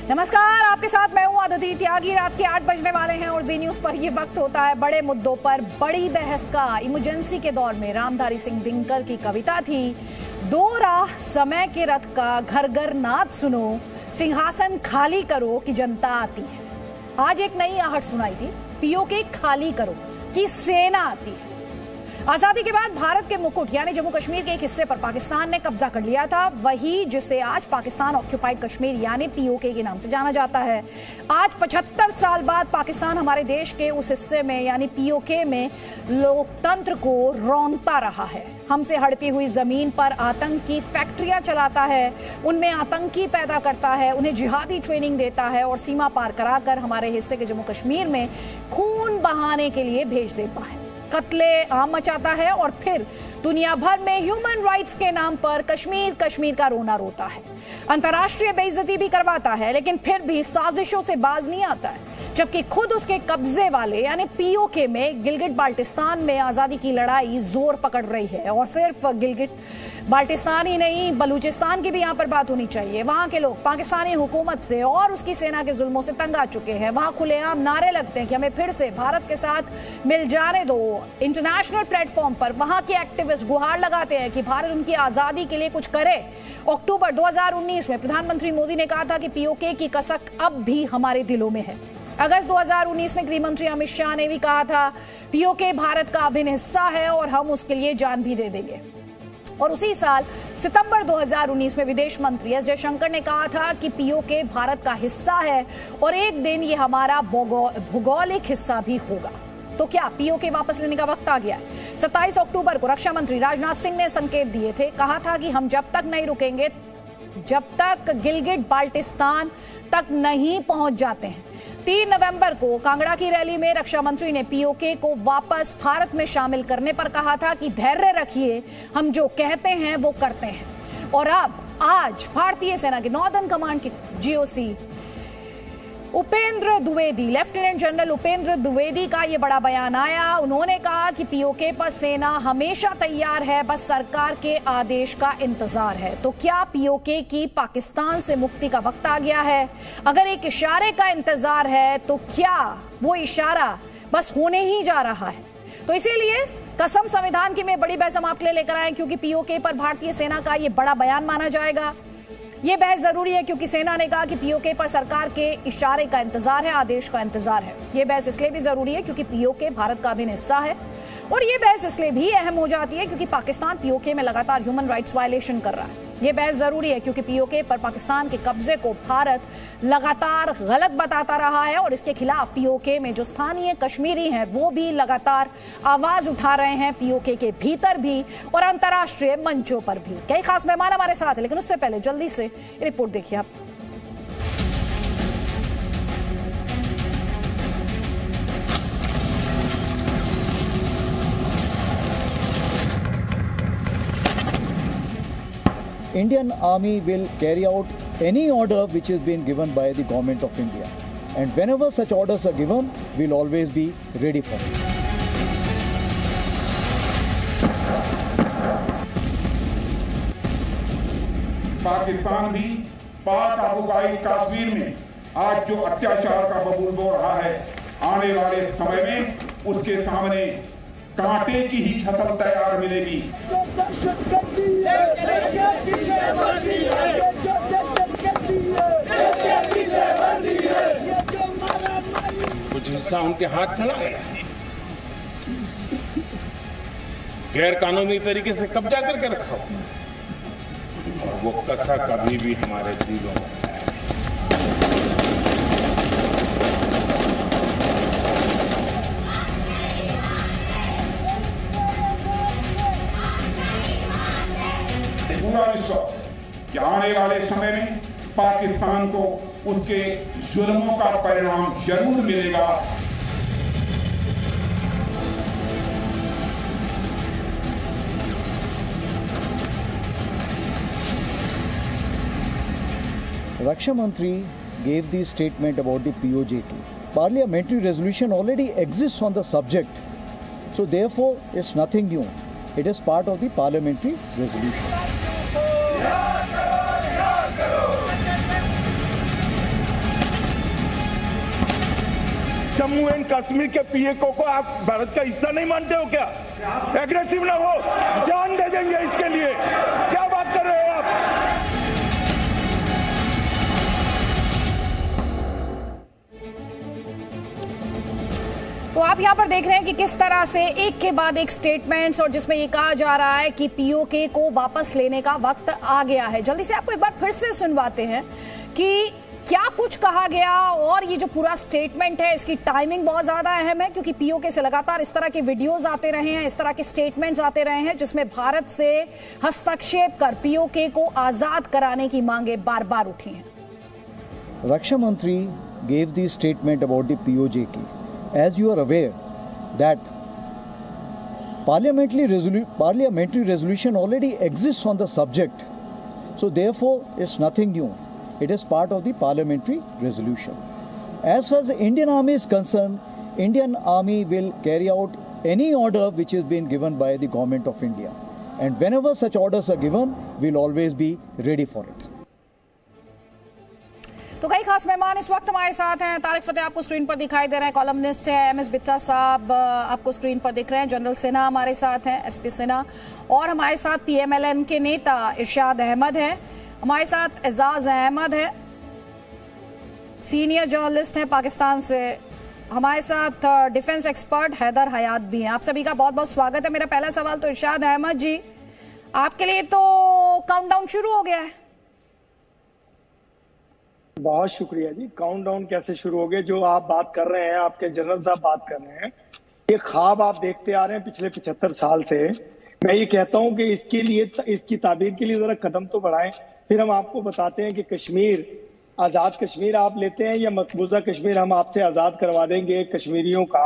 नमस्कार, आपके साथ मैं हूं अदिति त्यागी। रात के 8 बजने वाले हैं और जी न्यूज पर ये वक्त होता है बड़े मुद्दों पर बड़ी बहस का। इमरजेंसी के दौर में रामधारी सिंह दिनकर की कविता थी, दो राह समय के रथ का, घर घर नाद सुनो, सिंहासन खाली करो कि जनता आती है। आज एक नई आहट सुनाई थी, पीओके खाली करो कि सेना आती है। आजादी के बाद भारत के मुकुट यानी जम्मू कश्मीर के एक हिस्से पर पाकिस्तान ने कब्जा कर लिया था, वही जिसे आज पाकिस्तान ऑक्यूपाइड कश्मीर यानी पीओके के नाम से जाना जाता है। आज 75 साल बाद पाकिस्तान हमारे देश के उस हिस्से में यानी पीओके में लोकतंत्र को रौंदता रहा है। हमसे हड़पी हुई जमीन पर आतंक की फैक्ट्रियां चलाता है, उनमें आतंकी पैदा करता है, उन्हें जिहादी ट्रेनिंग देता है और सीमा पार कराकर हमारे हिस्से के जम्मू कश्मीर में खून बहाने के लिए भेज देता है, कत्ले आम मचाता है और फिर दुनिया भर में ह्यूमन राइट्स के नाम पर कश्मीर कश्मीर का रोना रोता है। अंतर्राष्ट्रीय बेइज्जती भी करवाता है, लेकिन फिर भी साजिशों से बाज नहीं आता है। जबकि खुद उसके कब्जे वाले यानी पीओके में गिलगिट बाल्टिस्तान में आजादी की लड़ाई जोर पकड़ रही है। और सिर्फ गिलगिट बाल्टिस्तान ही नहीं, बलूचिस्तान की भी यहाँ पर बात होनी चाहिए। वहां के लोग पाकिस्तानी हुकूमत से और उसकी सेना के जुल्मों से तंग आ चुके हैं। वहां खुलेआम नारे लगते हैं कि हमें फिर से भारत के साथ मिल जाने दो। इंटरनेशनल प्लेटफॉर्म पर वहां के एक्टिविस्ट गुहार लगाते हैं कि भारत उनकी आजादी के लिए कुछ करे। अक्टूबर 2019 में प्रधानमंत्री मोदी ने कहा था कि पीओके की कसक अब भी हमारे दिलों में है। अगस्त 2019 में गृह मंत्री अमित शाह ने भी कहा था पीओके भारत का अभिन्न हिस्सा है और हम उसके लिए जान भी दे देंगे। और उसी साल सितंबर 2019 में विदेश मंत्री एस जयशंकर ने कहा था कि पीओके भारत का हिस्सा है और एक दिन ये हमारा भौगोलिक हिस्सा भी होगा। तो क्या पीओके वापस लेने का वक्त आ गया है? 27 अक्टूबर को रक्षा मंत्री राजनाथ सिंह ने संकेत दिए थे, कहा था कि हम जब तक नहीं रुकेंगे जब तक गिलगिट बाल्टिस्तान तक नहीं पहुंच जाते हैं। 3 नवंबर को कांगड़ा की रैली में रक्षा मंत्री ने पीओके को वापस भारत में शामिल करने पर कहा था कि धैर्य रखिए, हम जो कहते हैं वो करते हैं। और अब आज भारतीय सेना के नॉर्दर्न कमांड के GOC Upendra Dwivedi, lieutenant general Upendra Dwivedi का ये बड़ा बयान आया। उन्होंने कहा कि पीओके पर सेना हमेशा तैयार है, बस सरकार के आदेश का इंतजार है। तो क्या पीओके की पाकिस्तान से मुक्ति का वक्त आ गया है? अगर एक इशारे का इंतजार है तो क्या वो इशारा बस होने ही जा रहा है? तो इसीलिए कसम संविधान की में बड़ी बहस हम आपके लिए लेकर आए, क्योंकि पीओके पर भारतीय सेना का ये बड़ा बयान माना जाएगा। ये बहस जरूरी है क्योंकि सेना ने कहा कि पीओके पर सरकार के इशारे का इंतजार है, आदेश का इंतजार है। ये बहस इसलिए भी जरूरी है क्योंकि पीओके भारत का अभिन्न हिस्सा है। और ये बहस इसलिए भी अहम हो जाती है क्योंकि पाकिस्तान पीओके में लगातार ह्यूमन राइट्स वायलेशन कर रहा है। ये बहस जरूरी है क्योंकि पीओके पर पाकिस्तान के कब्जे को भारत लगातार गलत बताता रहा है और इसके खिलाफ पीओके में जो स्थानीय कश्मीरी हैं वो भी लगातार आवाज उठा रहे हैं, पीओके के भीतर भी और अंतर्राष्ट्रीय मंचों पर भी। कई खास मेहमान हमारे साथ हैं, लेकिन उससे पहले जल्दी से रिपोर्ट देखिए आप। Indian Army will carry out any order which has been given by the Government of India, and whenever such orders are given, we'll always be ready for it. Pakistan भी पाक ऑक्युपाइड कश्मीर में आज जो अत्याचार का बबूल बो रहा है, आने वाले समय में उसके सामने कांटे की ही फसल तैयार मिलेगी। कुछ हिस्सा उनके हाथ चला गया, गैर कानूनी तरीके से कब्जा करके रखा और वो कसक अभी भी हमारे दिलों में है। पूरा विश्वास कि आने वाले समय में पाकिस्तान को उसके जुल्मों का परिणाम जरूर मिलेगा। Raksha Mantri gave the statement about the POJK. Parliamentary resolution already exists on the subject, so therefore it's nothing new. It is part of the parliamentary resolution. Jammu and Kashmir के पीएको को आप भारत का हिस्सा नहीं मानते हो क्या? एग्रेसिव ना हो, जान दे देंगे इसके लिए। क्या बात कर रहे हो आप? तो आप यहाँ पर देख रहे हैं कि किस तरह से एक के बाद एक स्टेटमेंट्स और जिसमें ये कहा जा रहा है कि पीओके को वापस लेने का वक्त आ गया है। जल्दी से आपको एक बार फिर से सुनवाते हैं कि क्या कुछ कहा गया और ये जो पूरा स्टेटमेंट है इसकी टाइमिंग बहुत ज्यादा अहम है, क्योंकि पीओके से लगातार इस तरह के वीडियोस आते रहे हैं, इस तरह के स्टेटमेंट्स आते रहे हैं जिसमें भारत से हस्तक्षेप कर पीओके को आजाद कराने की मांगे बार बार उठी हैं। रक्षा मंत्री gave the statement about the POJK. As you are aware that parliamentary resolution already exists on the subject, so therefore it's nothing new. It is part of the parliamentary resolution. As far as the Indian Army is concerned, Indian Army will carry out any order which is being given by the government of India, and whenever such orders are given, we'll always be ready for it. तो कई खास मेहमान इस वक्त हमारे साथ हैं। तारिक फतेह आपको स्क्रीन पर दिखाई दे रहे हैं, कॉलमनिस्ट है। MS बिट्टा साहब आपको स्क्रीन पर दिख रहे हैं। जनरल सिन्हा हमारे साथ हैं, SP सिन्हा। और हमारे साथ PMLN के नेता इरशाद अहमद हैं। हमारे साथ एजाज अहमद है, सीनियर जर्नलिस्ट हैं पाकिस्तान से। हमारे साथ डिफेंस एक्सपर्ट हैदर हयात भी हैं। आप सभी का बहुत बहुत स्वागत है। मेरा पहला सवाल तो इरशाद अहमद जी, आपके लिए तो काउंटडाउन शुरू हो गया है। बहुत शुक्रिया जी। काउंटडाउन कैसे शुरू हो गए? जो आप बात कर रहे हैं, आपके जनरल साहब बात कर रहे हैं, ये ख्वाब आप देखते आ रहे हैं पिछले 75 साल से। मैं ये कहता हूं कि इसके लिए, इसकी ताबीर के लिए जरा कदम तो बढ़ाएं, फिर हम आपको बताते हैं कि कश्मीर, आजाद कश्मीर आप लेते हैं या मकबूजा कश्मीर हम आपसे आजाद करवा देंगे कश्मीरियों का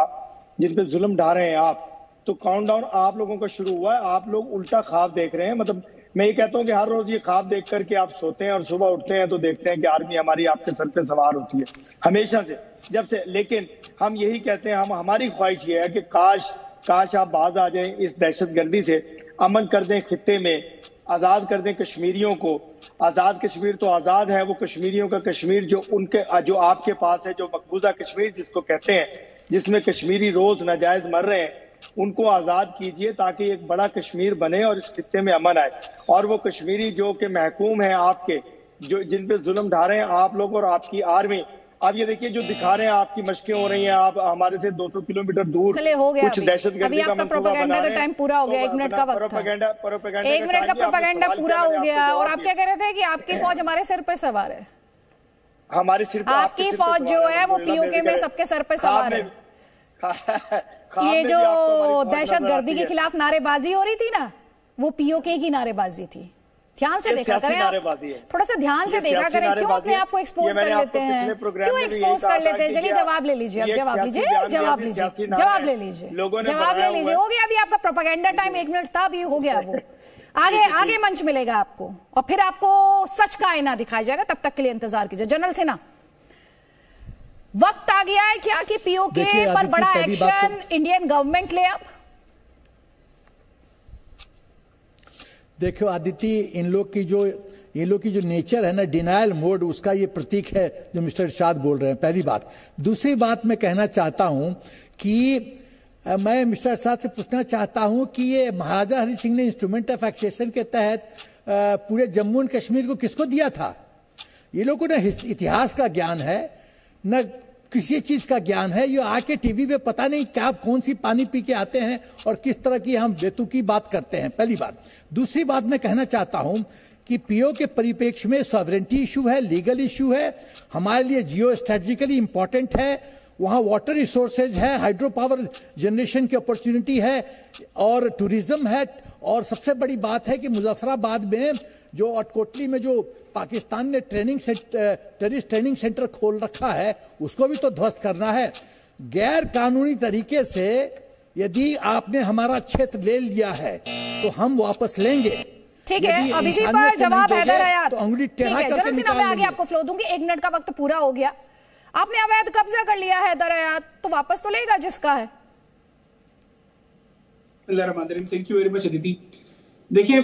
जिन पे जुल्म ढा रहे हैं आप। तो काउंटडाउन आप लोगों का शुरू हुआ है। आप लोग उल्टा ख्वाब देख रहे हैं। मतलब मैं ये कहता हूं कि हर रोज ये ख्वाब देख करके आप सोते हैं और सुबह उठते हैं तो देखते हैं कि आर्मी हमारी आपके सर पे सवार होती है, हमेशा से, जब से। लेकिन हम यही कहते हैं, हमारी ख्वाहिश ये है कि काश आप बाज आ जाएं इस दहशतगर्दी से, अमन कर दें खित्ते में, आजाद कर दें कश्मीरियों को। आजाद कश्मीर तो आजाद है, वो कश्मीरियों का कश्मीर जो आपके पास है, जो मकबूजा कश्मीर जिसको कहते हैं, जिसमें कश्मीरी रोज नाजायज मर रहे हैं, उनको आजाद कीजिए ताकि एक बड़ा कश्मीर बने और इस खित्ते में अमन आए। और वो कश्मीरी जो कि महकूम है आपके, जो जिन पे जुल्म ढा रहे हैं आप लोग और आपकी आर्मी। अब ये देखिए जो दिखा रहे हैं, आपकी मशकें हो रही हैं, आप हमारे से 200 किलोमीटर दूर कुछ दहशतगर्दी का मंसूबा बना रहे हैं। टाइम पूरा हो गया, 1 मिनट का वक्त था। 1 मिनट का प्रोपेगेंडा पूरा हो गया। और आप क्या कह रहे थे कि आपकी फौज हमारे सिर पे सवार है? हमारे सिर पे आपकी फौज जो है वो पीओके में सबके सर पे सवार है। ये जो दहशतगर्दी के खिलाफ नारेबाजी हो रही थी ना, वो पीओके की नारेबाजी थी। ध्यान से देखा करें आप, थोड़ा सा ध्यान से देखा करें। क्यों अपने आप को एक्सपोज कर लेते हैं? क्यों एक्सपोज कर लेते हैं? चलिए जवाब ले लीजिए, अब जवाब ले लीजिए। जवाब ले लीजिए। हो गया अभी आपका प्रोपेगेंडा टाइम, 1 मिनट था, अभी हो गया वो। आगे मंच मिलेगा आपको और फिर आपको सच का आईना दिखाया जाएगा। तब तक के लिए इंतजार कीजिए। जनरल सिन्हा, वक्त आ गया है क्या कि पीओके पर बड़ा एक्शन इंडियन गवर्नमेंट ले? अब देखो आदित्य, ये लोग की जो नेचर है ना, डिनायल मोड, उसका ये प्रतीक है जो मिस्टर इरशाद बोल रहे हैं। पहली बात। दूसरी बात मैं कहना चाहता हूं कि मैं मिस्टर इरशाद से पूछना चाहता हूं कि ये महाराजा हरि सिंह ने इंस्ट्रूमेंट ऑफ एक्सेशन के तहत पूरे जम्मू एंड कश्मीर को किसको दिया था? ये लोगों ने इतिहास का ज्ञान है न किसी चीज का ज्ञान है। ये आके टीवी पे पता नहीं क्या कौन सी पानी पी के आते हैं और किस तरह की हम बेतुकी बात करते हैं। पहली बात। दूसरी बात मैं कहना चाहता हूं कि पीओ के परिप्रेक्ष्य में सॉवरेंटी इशू है, लीगल इशू है, हमारे लिए जियो स्ट्रेटेजिकली इंपॉर्टेंट है। वहाँ वाटर रिसोर्सेज है, हाइड्रो पावर जनरेशन की अपॉर्चुनिटी है और टूरिज्म है। और सबसे बड़ी बात है कि मुजफ्फराबाद में जो अटकोटली में जो पाकिस्तान ने टेररिस्ट ट्रेनिंग सेंटर खोल रखा है, उसको भी तो ध्वस्त करना है। गैर कानूनी तरीके से यदि आपने हमारा क्षेत्र ले लिया है तो हम वापस लेंगे। ठीक है, अब इसी पर जवाब हैदर हयात तो अंगुली टेढ़ा करके निकाल लेंगे। आगे आपको फ्लो दूंगी। 1 मिनट का वक्त पूरा हो गया। आपने अवैध कब्जा कर लिया है हैदर हयात, तो वापस तो लेगा जिसका है। Thank you very much Aditi. देखिए,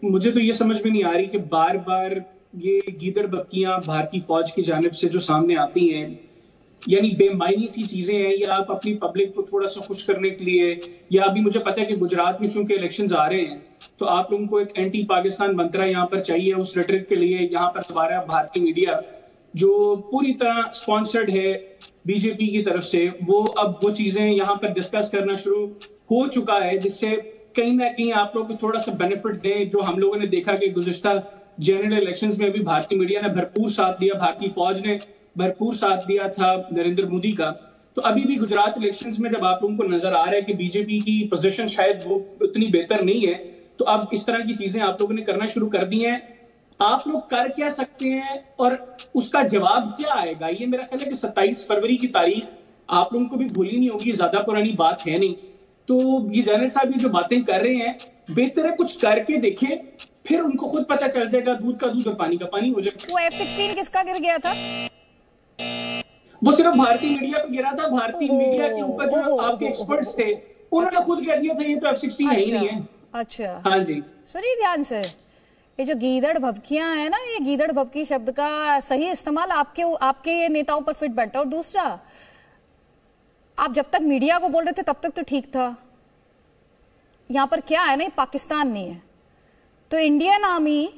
मुझे तो ये समझ में नहीं आ रही कि बार बार ये गीदड़ बक्कियां भारतीय फौज की जानिब से जो सामने आती हैं यानी बेमायनी सी चीजें हैं, या आप अपनी पब्लिक को थोड़ा सा खुश करने के लिए, या अभी मुझे पता है कि गुजरात में चूंकि इलेक्शंस आ रहे हैं तो आप लोगों को एक एंटी पाकिस्तान मंत्रा यहाँ पर चाहिए, उस रेटरिक के लिए यहाँ पर हमारा भारतीय मीडिया जो पूरी तरह स्पॉन्सर्ड है बीजेपी की तरफ से, वो अब वो चीजें यहाँ पर डिस्कस करना शुरू हो चुका है, जिससे कहीं ना कहीं आप लोग को थोड़ा सा बेनिफिट दें। जो हम लोगों ने देखा कि गुज़िश्ता जनरल इलेक्शंस में भी भारतीय मीडिया ने भरपूर साथ दिया, भारतीय फौज ने भरपूर साथ दिया था नरेंद्र मोदी का। तो अभी भी गुजरात इलेक्शंस में जब आप लोगों को नजर आ रहा है कि बीजेपी की पोजीशन शायद वो उतनी बेहतर नहीं है, तो अब इस तरह की चीजें आप लोगों ने करना शुरू कर दी हैं। आप लोग कर क्या सकते हैं और उसका जवाब क्या आएगा? ये मेरा ख्याल है कि 27 फरवरी की तारीख आप लोगों को भी भूली नहीं होगी, ज्यादा पुरानी बात है नहीं। तो ये जनरल साहब ये जो बातें कर रहे हैं, बेहतर है कुछ करके देखें, फिर उनको खुद पता चल जाएगा, दूध का दूध और पानी का पानी हो जाएगा। वो F-16 किसका गिर गया था? वो सिर्फ भारतीय मीडिया पे गिरा था। भारतीय मीडिया के ऊपर जो आपके एक्सपर्ट्स थे उन्होंने खुद कह दिया था ये तो F-16 है ही नहीं है। अच्छा, हाँ जी, सुनिए ध्यान से, ये जो गीदड़ भभकियां है ना, ये गीदड़ भभकी शब्द का सही इस्तेमाल आपके नेताओं पर फिट बैठता। और दूसरा, आप जब तक मीडिया को बोल रहे थे तब तक तो ठीक था। यहां पर क्या है ना, पाकिस्तान नहीं है, तो इंडियन आर्मी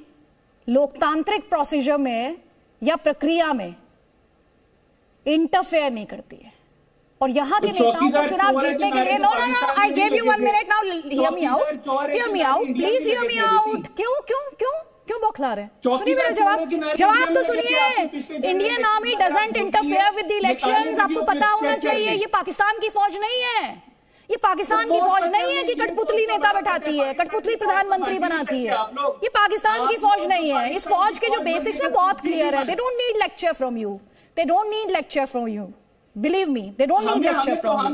लोकतांत्रिक प्रोसीजर में या प्रक्रिया में इंटरफेयर नहीं करती है। और यहाँ के नेताओं को चुनाव जीतने के लिए, no I gave you 1 minute now, hear me out please, hear me out. क्यों बौखला रहे हैं? सुनिए मेरा जवाब तो सुनिए। Indian army doesn't interfere with the elections. आपको पता होना चाहिए ये पाकिस्तान की फौज नहीं है। ये पाकिस्तान की फौज नहीं है कि कठपुतली नेता बैठाती है, कठपुतली प्रधानमंत्री बनाती है। ये पाकिस्तान की फौज नहीं है। इस फौज के जो बेसिक्स है बहुत क्लियर है। They don't need lecture from you, they don't need lecture from you, believe me, they don't need lecture from you.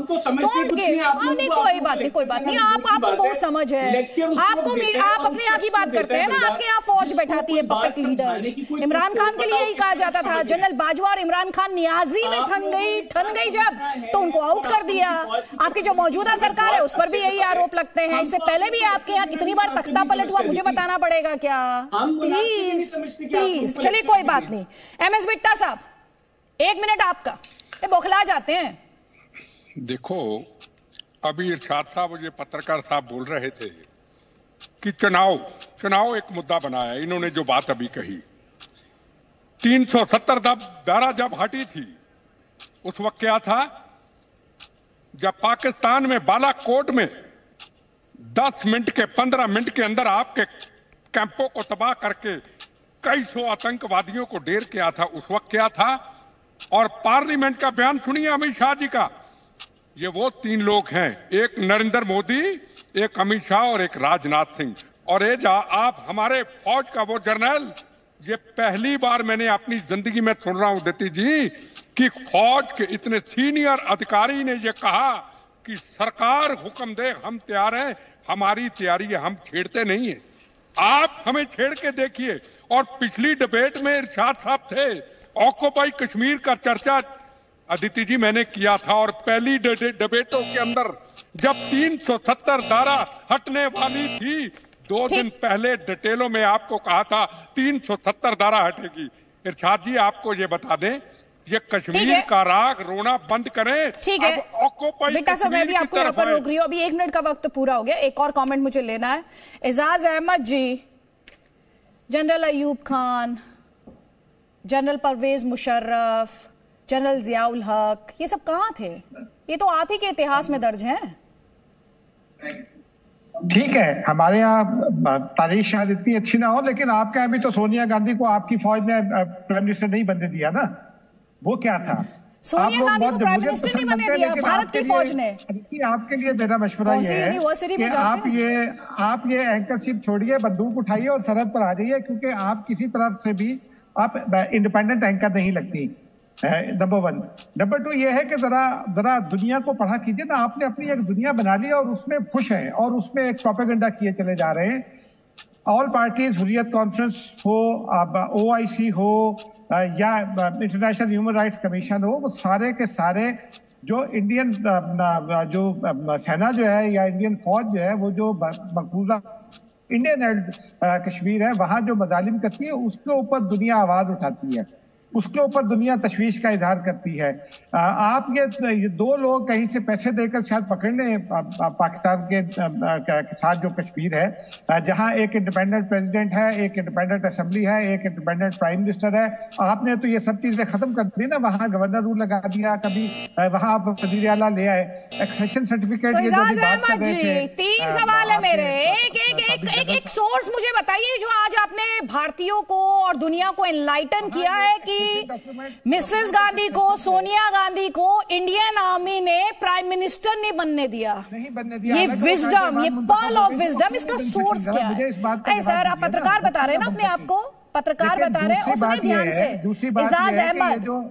नहीं, कोई बात नहीं, आपको बहुत समझ है। आप अपने यहाँ की बात करते हैं ना, आपके यहाँ फौज बैठाती है पपेट लीडर्स। इमरान खान के लिए यही कहा जाता था, जनरल बाजवा और इमरान खान नियाजी में ठन गई जब, तो उनको आउट कर दिया। आपकी जो मौजूदा सरकार है उस पर भी यही आरोप लगते हैं। इससे पहले भी आपके यहाँ कितनी बार तख्ता पलट हुआ मुझे बताना पड़ेगा क्या? प्लीज चलिए, कोई बात नहीं। MS बिट्टा साहब, 1 मिनट आपका। बौखला जाते हैं। देखो, अभी इरशाद साहब और ये पत्रकार साहब बोल रहे थे कि चुनाव एक मुद्दा बना है। इन्होंने जो बात अभी कही, 370 धारा जब हटी थी उस वक्त क्या था? जब पाकिस्तान में बालाकोट में 10 मिनट के 15 मिनट के अंदर आपके कैंपों को तबाह करके कई सौ आतंकवादियों को ढेर किया था, उस वक्त क्या था? और पार्लियामेंट का बयान सुनिए अमित शाह जी का। ये वो 3 लोग हैं, एक नरेंद्र मोदी, एक अमित शाह और एक राजनाथ सिंह। और ये आप हमारे फौज का वो जर्नल, ये पहली बार मैंने अपनी जिंदगी में सुन रहा हूं दीदी जी कि फौज के इतने सीनियर अधिकारी ने ये कहा कि सरकार हुक्म दे हम तैयार हैं, हमारी तैयारी है, हम छेड़ते नहीं है। आप हमें छेड़ के देखिए। और पिछली डिबेट में इरशाद साहब थे, ऑक्यूपाई कश्मीर का चर्चा अदिति जी मैंने किया था, और पहली डिबेटों के अंदर जब 370 धारा हटने वाली थी, 2 दिन पहले डिटेलों में आपको कहा था 370 धारा हटेगी। इरशाद जी आपको ये बता दें, ये कश्मीर का राग रोना बंद करें। ठीक है बेटा साहब, मैं भी आपको यहाँ पर रोक रही हूँ। अभी 1 मिनट का वक्त पूरा हो गया, एक और कमेंट मुझे लेना है। Ejaz Ahmed ji, general Ayub Khan, general Pervez Musharraf, general Ziaul Haq, ये सब कहाँ थे? ये तो आप ही के इतिहास में दर्ज हैं। ठीक है, हमारे यहाँ तारीख शायद इतनी अच्छी ना हो, लेकिन आपके यहाँ भी तो सोनिया गांधी को आपकी फौज ने प्राइम मिनिस्टर नहीं बनने दिया ना। वो क्या था? सोनिया गांधी को प्राइम मिनिस्टर नहीं बनने दिया, भारत की फौज ने। आपके लिए मेरा मशवरा ये है कि आप ये एंकरशिप छोड़िए, बंदूक उठाइए और सरहद पर आ जाइए, क्योंकि आप किसी तरफ से भी आप इंडिपेंडेंट एंकर नहीं लगती। नंबर 1। नंबर 2 ये है कि जरा दुनिया को पढ़ा कीजिए ना। आपने अपनी एक दुनिया बना ली और उसमें खुश हैं और उसमें एक प्रोपेगेंडा किए चले जा रहे हैं। ऑल पार्टीज हुर्रियत कॉन्फ्रेंस हो, OIC हो या इंटरनेशनल ह्यूमन राइट्स कमीशन हो, वो सारे के सारे जो इंडियन जो सेना जो है या इंडियन फौज जो है, वो जो मकबूजा इंडियन कश्मीर है, वहां जो मजालिम करती है उसके ऊपर दुनिया आवाज उठाती है। उसके ऊपर दुनिया तशवीश का इजहार करती है। आप ये दो लोग कहीं से पैसे देकर शायद पकड़ने पाकिस्तान के साथ जो कश्मीर है, जहां एक इंडिपेंडेंट प्रेसिडेंट है, एक इंडिपेंडेंट असेंबली है, एक इंडिपेंडेंट प्राइम मिनिस्टर है, आपने तो ये सब चीजें खत्म कर दी ना। वहां गवर्नर रूल लगा दिया, कभी वहां आप वज़ीर आला ले आए, एक्सेशन सर्टिफिकेट। तो इजाज़ अहमद जी, 3 सवाल है मेरे। एक सोर्स मुझे बताइए जो आज आपने भारतीयों को और दुनिया को एनलाइटन किया है कि मिसेस गांधी को, सोनिया गांधी को इंडियन आर्मी ने प्राइम मिनिस्टर नहीं बनने दिया। ये विजडम, ये पर्ल ऑफ विजडम, इसका सोर्स क्या है? सर, आप पत्रकार बता रहे हैं ना अपने आप को, पत्रकार बता रहे हैं। और सुनिए ध्यान से,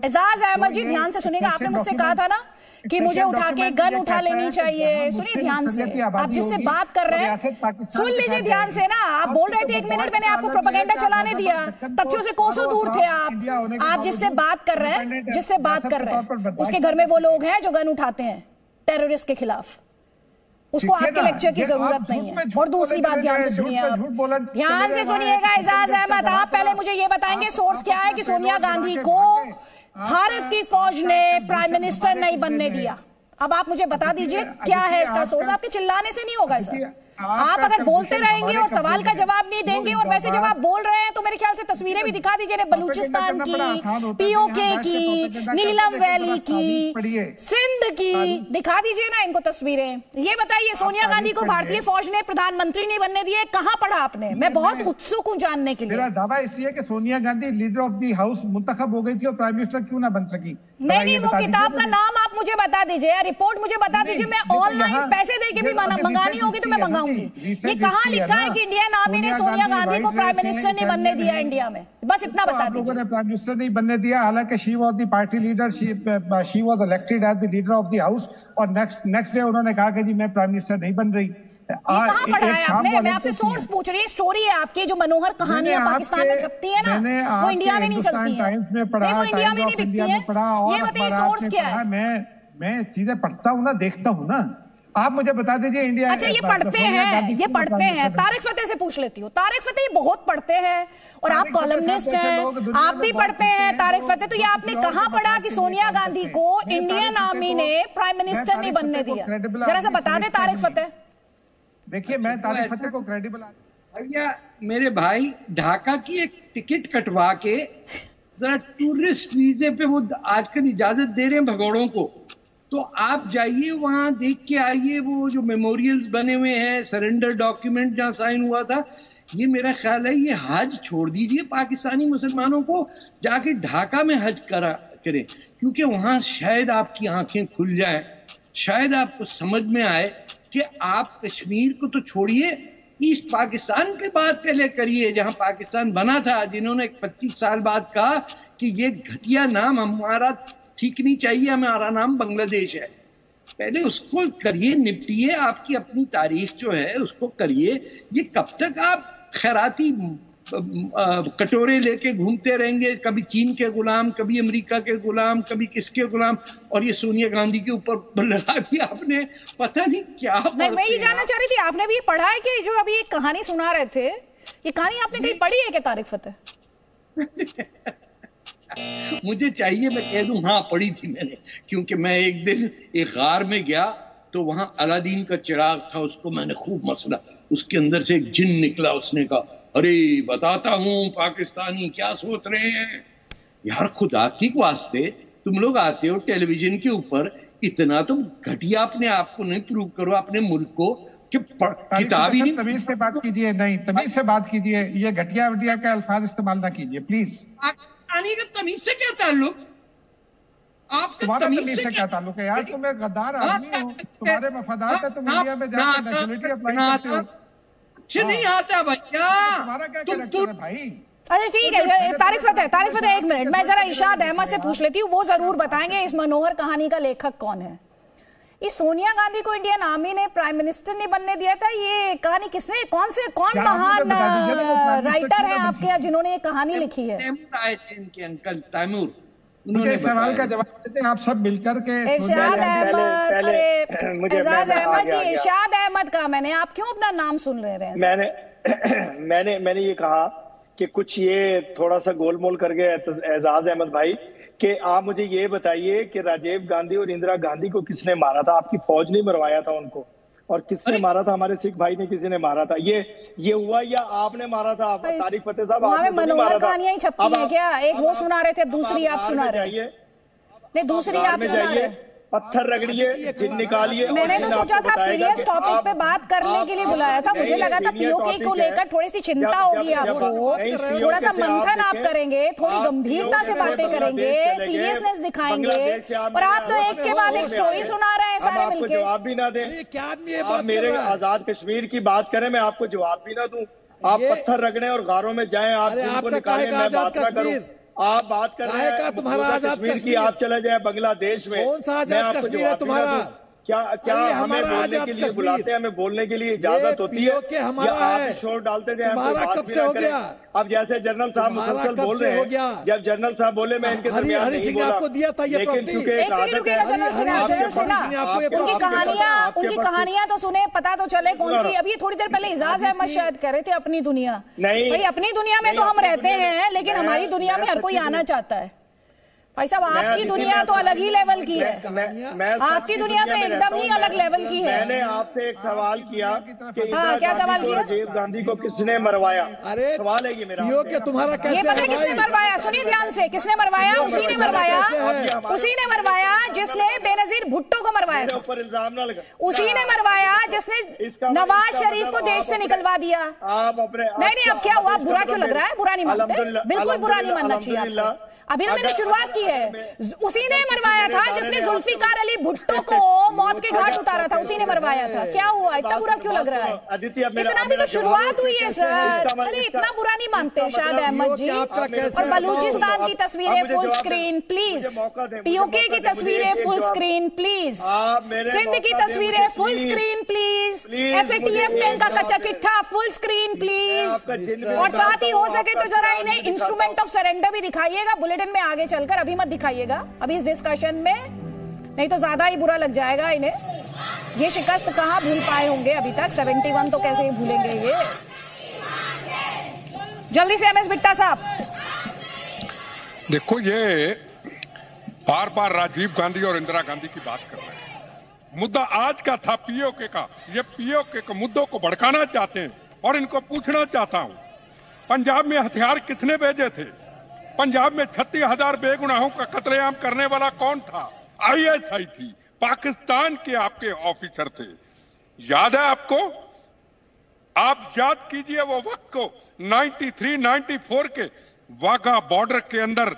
एजाज अहमद जी ध्यान से सुनिएगा। आपने मुझसे कहा था ना कि मुझे उठा के गन उठा लेनी चाहिए। सुनिए ध्यान से, आप जिससे बात कर रहे हैं सुन लीजिए ध्यान से ना। आप बोल रहे थे 1 मिनट मैंने आपको प्रोपेगेंडा चलाने दिया, तथ्यों से कोसों दूर थे आप जिससे बात कर रहे हैं, उसके घर में वो लोग हैं जो गन उठाते हैं टेररिस्ट के खिलाफ। उसको आपके लेक्चर की जरूरत नहीं है। और दूसरी बात ध्यान से सुनिए, आप ध्यान से सुनिएगा एजाज अहमद, आप पहले मुझे ये बताएंगे सोर्स क्या है कि सोनिया गांधी को भारत की फौज ने प्राइम मिनिस्टर नहीं बनने दिया। अब आप मुझे बता दीजिए क्या है इसका सोर्स। आपके चिल्लाने से नहीं होगा सर। आप अगर बोलते रहेंगे और सवाल का जवाब नहीं देंगे और वैसे जब आप बोल रहे हैं तो मेरे ख्याल से तस्वीरें भी दिखा दीजिए बलूचिस्तान की, पीओके की, नीलम वैली की, सिंध की, दिखा दीजिए ना इनको तस्वीरें। ये बताइए सोनिया गांधी को भारतीय फौज ने प्रधानमंत्री नहीं बनने दिए, कहां पढ़ा आपने? मैं बहुत उत्सुक हूं जानने के लिए। मेरा दावा इसलिए कि Sonia Gandhi leader of the house मुंतखब हो गई थी और प्राइम मिनिस्टर क्यों ना बन सकी। नहीं, वो किताब का नाम आप मुझे बता दीजिए, रिपोर्ट मुझे बता दीजिए। मैं ऑनलाइन पैसे दे के भी मंगानी होगी तो मैं मंगाऊंगी। ये कहां लिखा है कि इंडियन आर्मी ने सोनिया गांधी को प्राइम मिनिस्टर नहीं बनने दिया इंडिया में? बस इतना बता दीजिए। लोगों ने प्राइम मिनिस्टर नहीं बनने दिया, हालांकि she was the party leader, she was elected as the leader of the house, और नेक्स्ट डे उन्होंने कहा कि जी मैं प्राइम मिनिस्टर नहीं बन रही। कहां पढ़ा है आपने? मैं आपसे सोर्स पूछ रही हूँ। स्टोरी है आपकी, जो मनोहर कहानियां पाकिस्तान में छपती है ना, वो इंडिया में नहीं चलती है। वो इंडिया में नहीं बिकती है। ये बताइए सोर्स क्या है? मैं चीजें पढ़ता हूँ ना, देखता हूँ ना। आप मुझे बता दीजिए इंडिया। अच्छा, ये पढ़ते हैं। तारिक फतेह से पूछ लेती हूँ। तारिक फतेह बहुत पढ़ते हैं और आप कॉलमनिस्ट हैं, आप भी पढ़ते हैं तारिक फतेह। तो ये आपने कहाँ पढ़ा कि सोनिया गांधी को इंडियन आर्मी ने प्राइम मिनिस्टर नहीं बनने दिया? जरा सा बता दे तारिक फतेह। देखिए, मैं तारिक फतेह को क्रेडिबल भैया, मेरे भाई ढाका की एक टिकट कटवा के जरा टूरिस्ट वीजे पे वो आजकल इजाजत दे रहे हैं भगोड़ों को, तो आप जाइए वहां देख के आइए। वो जो मेमोरियल्स बने हुए हैं, सरेंडर डॉक्यूमेंट जहां साइन हुआ था, ये मेरा ख्याल है ये हज छोड़ दीजिए पाकिस्तानी मुसलमानों को, जाके ढाका में हज करें, क्योंकि वहां शायद आपकी आंखें खुल जाए, शायद आपको समझ में आए कि आप कश्मीर को तो छोड़िए, ईस्ट पाकिस्तान पे बात पहले करिए जहां पाकिस्तान बना था, जिन्होंने 25 साल बाद कहा कि ये घटिया नाम हमारा ठीक नहीं चाहिए, हमारा नाम बांग्लादेश है। पहले उसको करिए, निपटिए, आपकी अपनी तारीख जो है उसको करिए। ये कब तक आप खैराती कटोरे लेके घूमते रहेंगे, कभी चीन के गुलाम, कभी अमेरिका के गुलाम, कभी किसके गुलाम? और ये सोनिया गांधी के ऊपर लगा दिया आपने, पता नहीं क्या। मैं ये जानना चाह रही थी, आपने भी पढ़ा है कि जो अभी एक कहानी सुना रहे थे, ये कहानी आपने कहीं पढ़ी है क्या तारिक फतेह? मुझे चाहिए मैं कह दूं हाँ पढ़ी थी मैंने, क्योंकि मैं एक दिन एक गार में गया तो वहां अलादीन का चिराग था, उसको मैंने खूब मसला, उसके अंदर से एक जिन निकला, उसने कहा अरे बताता हूं पाकिस्तानी क्या सोच रहे हैं। यार खुदा की वास्ते, तुम लोग आते हो टेलीविजन के ऊपर, इतना तो घटिया अपने आप को नहीं प्रूव करो अपने मुल्क को कि किताब ही नहीं। तमीज से बात कीजिए, नहीं तमीज से बात कीजिए, ये घटिया वटिया का अल्फाज इस्तेमाल ना कीजिए प्लीज। पाकिस्तानी का तमीज से क्या ताल्लुक? तुम्हारा तमीज से क्या ताल्लुक है यार? तुम एक गद्दार आदमी हो, तुम्हारे मफादात है, तुम इंडिया में जाकर नेशनलिटी अप्लाई करते हो। कुछ नहीं आता भैया, तुम्हारा क्या कैरेक्टर है भाई? अच्छा ठीक है तारिक फतेह 1 मिनट, मैं जरा इरशाद अहमद से पूछ लेती हूँ, वो जरूर बताएंगे इस मनोहर कहानी का लेखक कौन है। ये सोनिया गांधी को इंडियन आर्मी ने प्राइम मिनिस्टर नहीं बनने दिया था, ये कहानी किसने, कौन महान राइटर है आपके यहाँ जिन्होंने ये कहानी लिखी है? इनके अंकल तैमूर, उन्होंने सवाल का जवाब देते हैं आप सब मिलकर के। इरशाद अहमद, एजाज अहमद जी, इरशाद अहमद का मैंने, आप क्यों अपना नाम सुन रहे हैं? मैंने ये कहा कि कुछ ये थोड़ा सा गोलमोल कर गए एजाज अहमद भाई, कि आप मुझे ये बताइए कि राजीव गांधी और इंदिरा गांधी को किसने मारा था? आपकी फौज ने मरवाया था उनको, और किसने मारा था? हमारे सिख भाई ने, किसी ने मारा था? ये हुआ या आपने मारा था? आप तारिक फतेह साहब, आपने मनोहर कहानियां ही छपती हैं क्या? एक वो सुना रहे थे, दूसरी आप सुना रहे हैं। नहीं, दूसरी आप सुना रहे हैं। पत्थर रगड़िए, जिन निकालिए। मैंने तो सोचा था आप सीरियस टॉपिक पे बात करने के लिए बुलाया था। मुझे लगा था पीओके को लेकर थोड़ी सी चिंता होगी आपको, थोड़ा सा मंथन आप करेंगे, थोड़ी गंभीरता से बातें करेंगे, सीरियसनेस दिखाएंगे, और आप तो एक के बाद एक स्टोरी सुना रहे हैं सारे मिलके। जवाब भी ना दें, क्या आदमी आप मेरे आजाद कश्मीर की बात करें, मैं आपको जवाब भी ना दूं। आप पत्थर रगड़े और गारों में जाएं, आप उनको निकालें, मैं बात ना करूं। आप बात कर रहे हैं तुम्हारा आजाद कश्मीर की, आप चले जाए बांग्लादेश में, कौन सा आजाद कश्मीर है तुम्हारा? क्या हमें बोलने के लिए बुलाते हैं, हमें बोलने के लिए इजाजत होती है, या आप शोर डालते जाए? कब से हो गया? अब जैसे जनरल साहब मुसलसल बोल रहे हैं, जब जनरल साहब बोले मैं इनके दरमियान नहीं बोला, आपको दिया था ये लेकिन क्योंकि उनकी कहानियां तो सुने, पता तो चले कौन सी। अभी थोड़ी देर पहले एजाज अहमद शायद कह रहे थे अपनी दुनिया। नहीं भाई, अपनी दुनिया में तो हम रहते हैं, लेकिन हमारी दुनिया में हर कोई आना चाहता है। भाई साहब, आपकी दुनिया तो अलग ही लेवल की है, आपकी दुनिया तो एकदम ही अलग लेवल की है। मैंने आपसे एक सवाल किया कि क्या सवाल किया? राजीव गांधी को किसने मरवाया? अरे सवाल है ये मेरा, तुम्हारा कैसे ये पता है किसने मरवाया? सुनिए ध्यान से, किसने मरवाया? उसी ने मरवाया, उसी ने मरवाया जिसने बेनजीर भुट्टो को मरवाया था। ऊपर इल्जाम ना लगा। उसी ने मरवाया जिसने नवाज शरीफ को देश से निकलवा दिया। आप अपने नहीं, अब क्या हुआ? बुरा क्यों लग रहा है? बुरा नहीं मानते, बिल्कुल बुरा नहीं मानना चाहिए आपको। अभी ना मैंने शुरुआत की है। उसी ने मरवाया था जिसने जुल्फिकार अली भुट्टो को मौत के घाट उतारा था, उसी ने मरवाया था। क्या हुआ? इतना बुरा क्यों लग रहा है? इतना भी तो शुरुआत हुई है सर। अरे इतना बुरा नहीं मानते शाद अहमद जी। और बलूचिस्तान की तस्वीरें फुल स्क्रीन प्लीज, पीओके की तस्वीरें फुल स्क्रीन प्लीज, सिंध की तस्वीरें फुल स्क्रीन प्लीज, एफएटीएफ ने इनका कच्चा चिट्ठा फुल स्क्रीन प्लीज, और साथ ही हो सके तो जरा इन्हें इंस्ट्रूमेंट ऑफ सरेंडर भी दिखाइएगा बुलेटिन में आगे चलकर। अभी मत दिखाइएगा अभी इस डिस्कशन में, नहीं तो ज्यादा ही बुरा लग जाएगा इन्हें। ये शिकस्त कहां भूल पाए होंगे अभी तक? 71 तो कैसे ही भूलेंगे ये। जल्दी से एमएस बिट्टा साहब। देखो, ये बार बार राजीव गांधी और इंदिरा गांधी की बात कर रहे हैं। मुद्दा आज का था पीओके का। ये पीओके के मुद्दों को भड़काना चाहते हैं, और इनको पूछना चाहता हूं, पंजाब में हथियार किसने भेजे थे? पंजाब में 36,000 बेगुनाहों का कत्लेआम करने वाला कौन था? आईएसआई थी, पाकिस्तान के आपके ऑफिसर थे। याद है आपको? आप याद कीजिए वो वक्त को, 93-94 के वाघा बॉर्डर के अंदर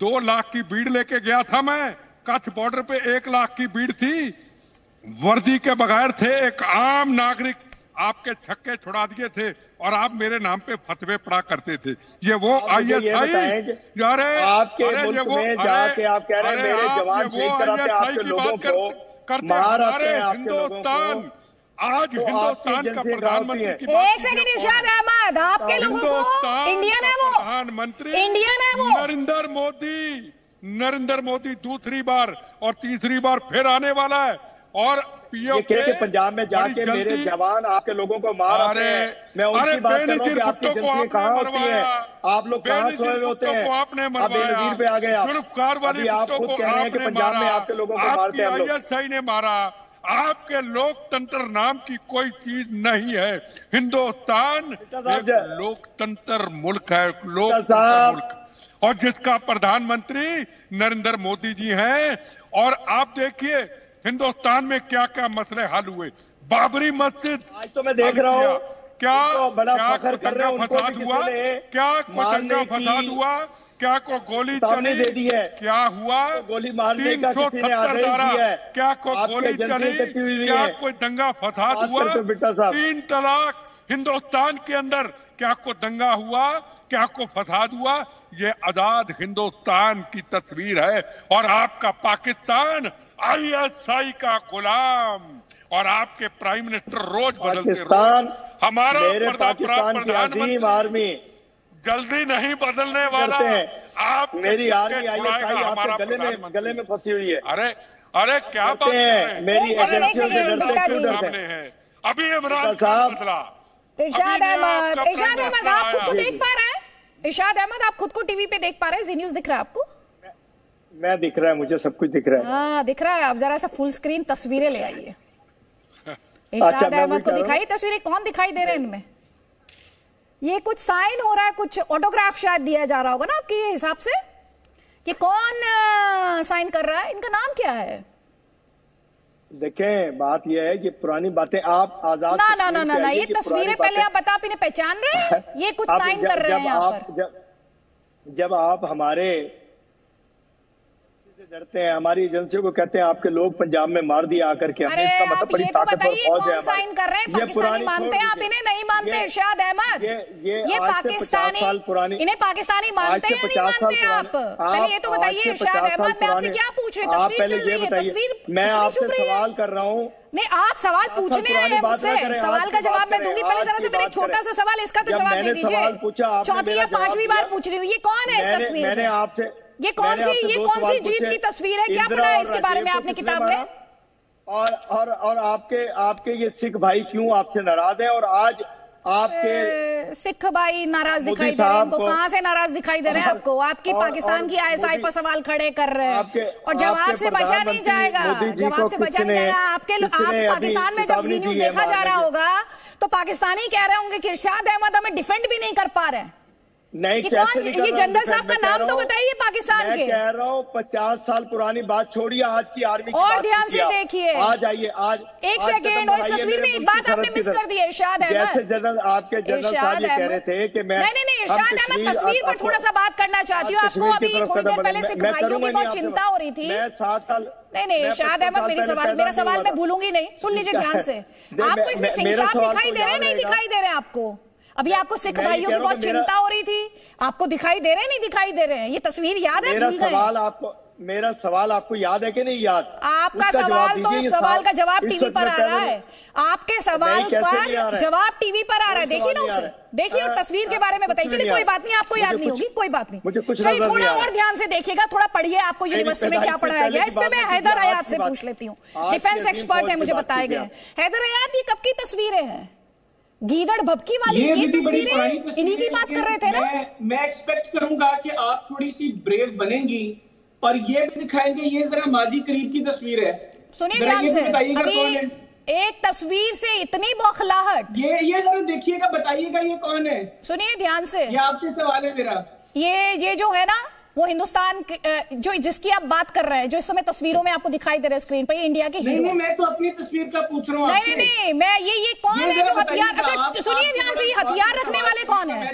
2 लाख की भीड़ लेके गया था मैं। कच्छ बॉर्डर पे 1 लाख की भीड़ थी, वर्दी के बगैर थे, एक आम नागरिक। आपके छक्के छुड़ा दिए थे और आप मेरे नाम पे फतवे पड़ा करते थे। ये वो आईएसआई, अरे आपके मुल्क में जाके आप कह रहे हैं मेरे जवान शहीद कराते आपके लोगों को करते हैं। हिंदुस्तान आज हिंदुस्तान का प्रधानमंत्री की बात। एक सेकंड इरशाद अहमद, आपके लोगों को इंडियन है वो, प्रधानमंत्री इंडियन है वो नरेंद्र मोदी दूसरी बार और तीसरी बार फिर आने वाला है। और पीओके पंजाब में जाके मेरे जवान आपके लोगों को मार रहे हैं। मैं उनकी बात कर रहा हूं कि आपकी जिंदगी कहां होती है? आप लोग कहां सोए होते हैं? आपने बेनजीर पे आ गए आप। अभी आप खुद कह रहे हैं कि पंजाब में आपके लोगों को मारते हैं हम लोग। आईएसआई ने मारा। आपके लोकतंत्र नाम की कोई चीज नहीं है। हिंदुस्तान एक लोकतंत्र मुल्क है, लोकतंत्र मुल्क, और जिसका प्रधानमंत्री नरेंद्र मोदी जी हैं। और आप देखिए हिंदुस्तान में क्या क्या मसले हल हुए। बाबरी मस्जिद आज तो मैं देख रहा हूँ क्या दंगा फसाद हुआ? क्या कोई दंगा फसाद हुआ? क्या को गोली चली? दे दी है? क्या हुआ? गोली मारने का 370 धारा, क्या को गोली चली? क्या कोई दंगा फसाद हुआ? 3 तलाक हिंदुस्तान के अंदर क्या को दंगा हुआ? क्या को फसाद हुआ? ये आजाद हिंदुस्तान की तस्वीर है। और आपका पाकिस्तान आईएसआई का गुलाम, और आपके प्राइम मिनिस्टर रोज बदलते रोज। हमारा प्रधानमंत्री जल्दी नहीं बदलने वाला। आप मेरी आर्मी आईएसआई आपके गले में फंसी हुई है। अरे क्या बात कर रहे हैं? मेरी सामने है अभी इमरान खान बदला। इरशाद अहमद, आप खुद तो देख पा रहे हैं, इरशाद अहमद, आप खुद को टीवी पे देख पा रहे हैं? जी न्यूज दिख रहा है आपको? मैं दिख रहा है, मुझे सब कुछ दिख रहा है। हाँ दिख रहा है। आप जरा सा फुल स्क्रीन तस्वीरें ले आइए। इरशाद अहमद को दिखाई तस्वीरें, कौन दिखाई दे रहे हैं इनमें? ये कुछ साइन हो रहा है, कुछ ऑटोग्राफ शायद दिया जा रहा होगा ना आपके हिसाब से। ये कौन साइन कर रहा है? इनका नाम क्या है? देखें, बात यह है कि पुरानी बातें आप आजाद ना ना ना ना ना, ये तस्वीरें पहले आप बता, आप इन्हें पहचान रहे हैं? ये कुछ साइन कर रहे हैं यहाँ पर। जब आप हमारे से डरते हैं, हमारी एजेंसियों को कहते हैं आपके लोग पंजाब में मार दिया आकर के, हमने इसका मतलब बड़ी ताकतवर फौज है। साइन कर रहे हैं, पाकिस्तानी मानते हैं आप इन्हें? नहीं मानते इरशाद अहमद? ये पाकिस्तानी, इन्हें पाकिस्तानी मानते हैं नहीं मानते आप? पहले ये तो बताइए इरशाद अहमद, मैं आपसे क्या पूछ रही हूँ? तस्वीर चल रही है, तस्वीर मैं आपसे सवाल कर रहा हूँ। नहीं, आप सवाल पूछने आए हैं मुझसे, सवाल का जवाब मैं दूंगी। पहले जरा से मेरा एक छोटा सा सवाल, इसका तो जवाब दे दीजिए। चौथी या पांचवी बार पूछ रही हूँ, ये कौन है इस तस्वीर में? मैंने आपसे ये कौन सी जीत की तस्वीर है? क्या पढ़ा है इसके बारे में आपने किताब में? और आपके ये सिख भाई क्यों आपसे नाराज है? और आज आपके सिख भाई नाराज दिखाई दे रहे हैं? उनको कहां से नाराज दिखाई दे रहे हैं आपको? आपकी पाकिस्तान की ISI पर सवाल खड़े कर रहे हैं और जवाब से बचा नहीं जाएगा, जवाब से बचा नहीं जाएगा। आप पाकिस्तान में जब जी न्यूज देखा जा रहा होगा तो पाकिस्तानी कह रहे होंगे कि इरशाद अहमद हमें डिफेंड भी नहीं कर पा रहे हैं। नहीं, ये जनरल साहब का नाम तो बताइए पाकिस्तान के। मैं कह रहा हूँ 50 साल पुरानी बात छोड़िए, आज की आर्मी और ध्यान से देखिए। आज आइए, आज एक सेकेंड, और इस तस्वीर में एक बात आपने मिस कर दी है इरशाद अहमद। जैसे जनरल आपके जनरल साहब ये कह रहे थे कि मैं नहीं इरशाद अहमद, तस्वीर पर थोड़ा सा बात करना चाहती हूँ। आपको अभी थोड़ी देर पहले सिख भाइयों की बहुत चिंता हो रही थी। मैं 60 साल नहीं इरशाद अहमद, मेरा सवाल मैं भूलूंगी नहीं, सुन लीजिए ध्यान से। आपको इसमें सिंह साहब दिखाई दे रहे हैं? नहीं दिखाई दे रहे हैं आपको? अभी आपको सिख भाइयों की बहुत चिंता हो रही थी, आपको दिखाई दे रहे हैं नहीं दिखाई दे रहे हैं? ये तस्वीर याद है? मेरा सवाल आपको याद है कि नहीं याद? आपका सवाल तो सवाल का जवाब टीवी पर आ रहा है। आपके सवाल पर जवाब टीवी पर आ रहा है, देखिए ना उसे, देखिए और तस्वीर के बारे में बताइए। चलिए कोई बात नहीं, आपको याद नहीं होगी, कोई बात नहीं। चलिए थोड़ा और ध्यान से देखिएगा, थोड़ा पढ़िए, आपको यूनिवर्सिटी में क्या पढ़ाया गया। इस पे मैं हैदर हयात से पूछ लेती हूँ, डिफेंस एक्सपर्ट है, मुझे बताए गए। हैदर हयात, ये कब की तस्वीरें हैं? गीदड़ भबकी वाली ये तस्वीरें इन्हीं की बात कर रहे थे ना? मैं एक्सपेक्ट करूंगा कि आप थोड़ी सी ब्रेव बनेंगी और ये भी दिखाएंगे। ये जरा माजी करीब की तस्वीर है, सुनिए ध्यान से। अभी एक तस्वीर से इतनी बौखलाहट, ये जरा देखिएगा, बताइएगा ये कौन है? सुनिए ध्यान से, ये आपसे सवाल है मेरा। ये जो है ना, वो हिंदुस्तान जो जिसकी आप बात कर रहे हैं, जो इस समय तस्वीरों में आपको दिखाई दे रहे हैं स्क्रीन पर, ये इंडिया के हीरो। नहीं, मैं तो अपनी तस्वीर का पूछ रहा हूँ। नहीं, मैं ये कौन है जो हथियार, अच्छा सुनिए ध्यान से, ये हथियार रखने वाले कौन है?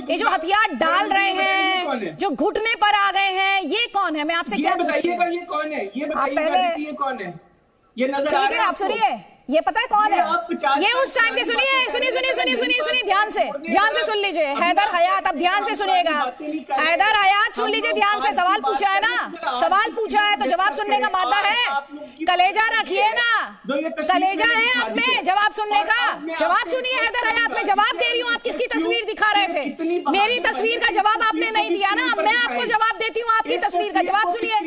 ये जो हथियार डाल रहे हैं, जो घुटने पर आ गए हैं, ये कौन है? मैं आपसे क्या बताइएगा, ये कौन है? ये बताइएगा ये कौन है? ये नजर आ रहा है? आप सुनिए, ये पता है कौन है? ये उस टाइम के, सुनिए ध्यान से सुन लीजिए। हैदर हयात, अब ध्यान से सुनिएगा। हैदर हयात सुन लीजिए ध्यान से। सवाल पूछा है ना, सवाल पूछा है तो जवाब सुनने का मादा है। कलेजा रखिए ना, कलेजा है आप में जवाब सुनने का। जवाब सुनिए हैदर हयात, मैं जवाब दे रही हूँ। आप किसकी तस्वीर दिखा रहे थे? मेरी तस्वीर का जवाब आपने नहीं दिया ना, मैं आपको जवाब देती हूँ आपकी तस्वीर का। जवाब सुनिए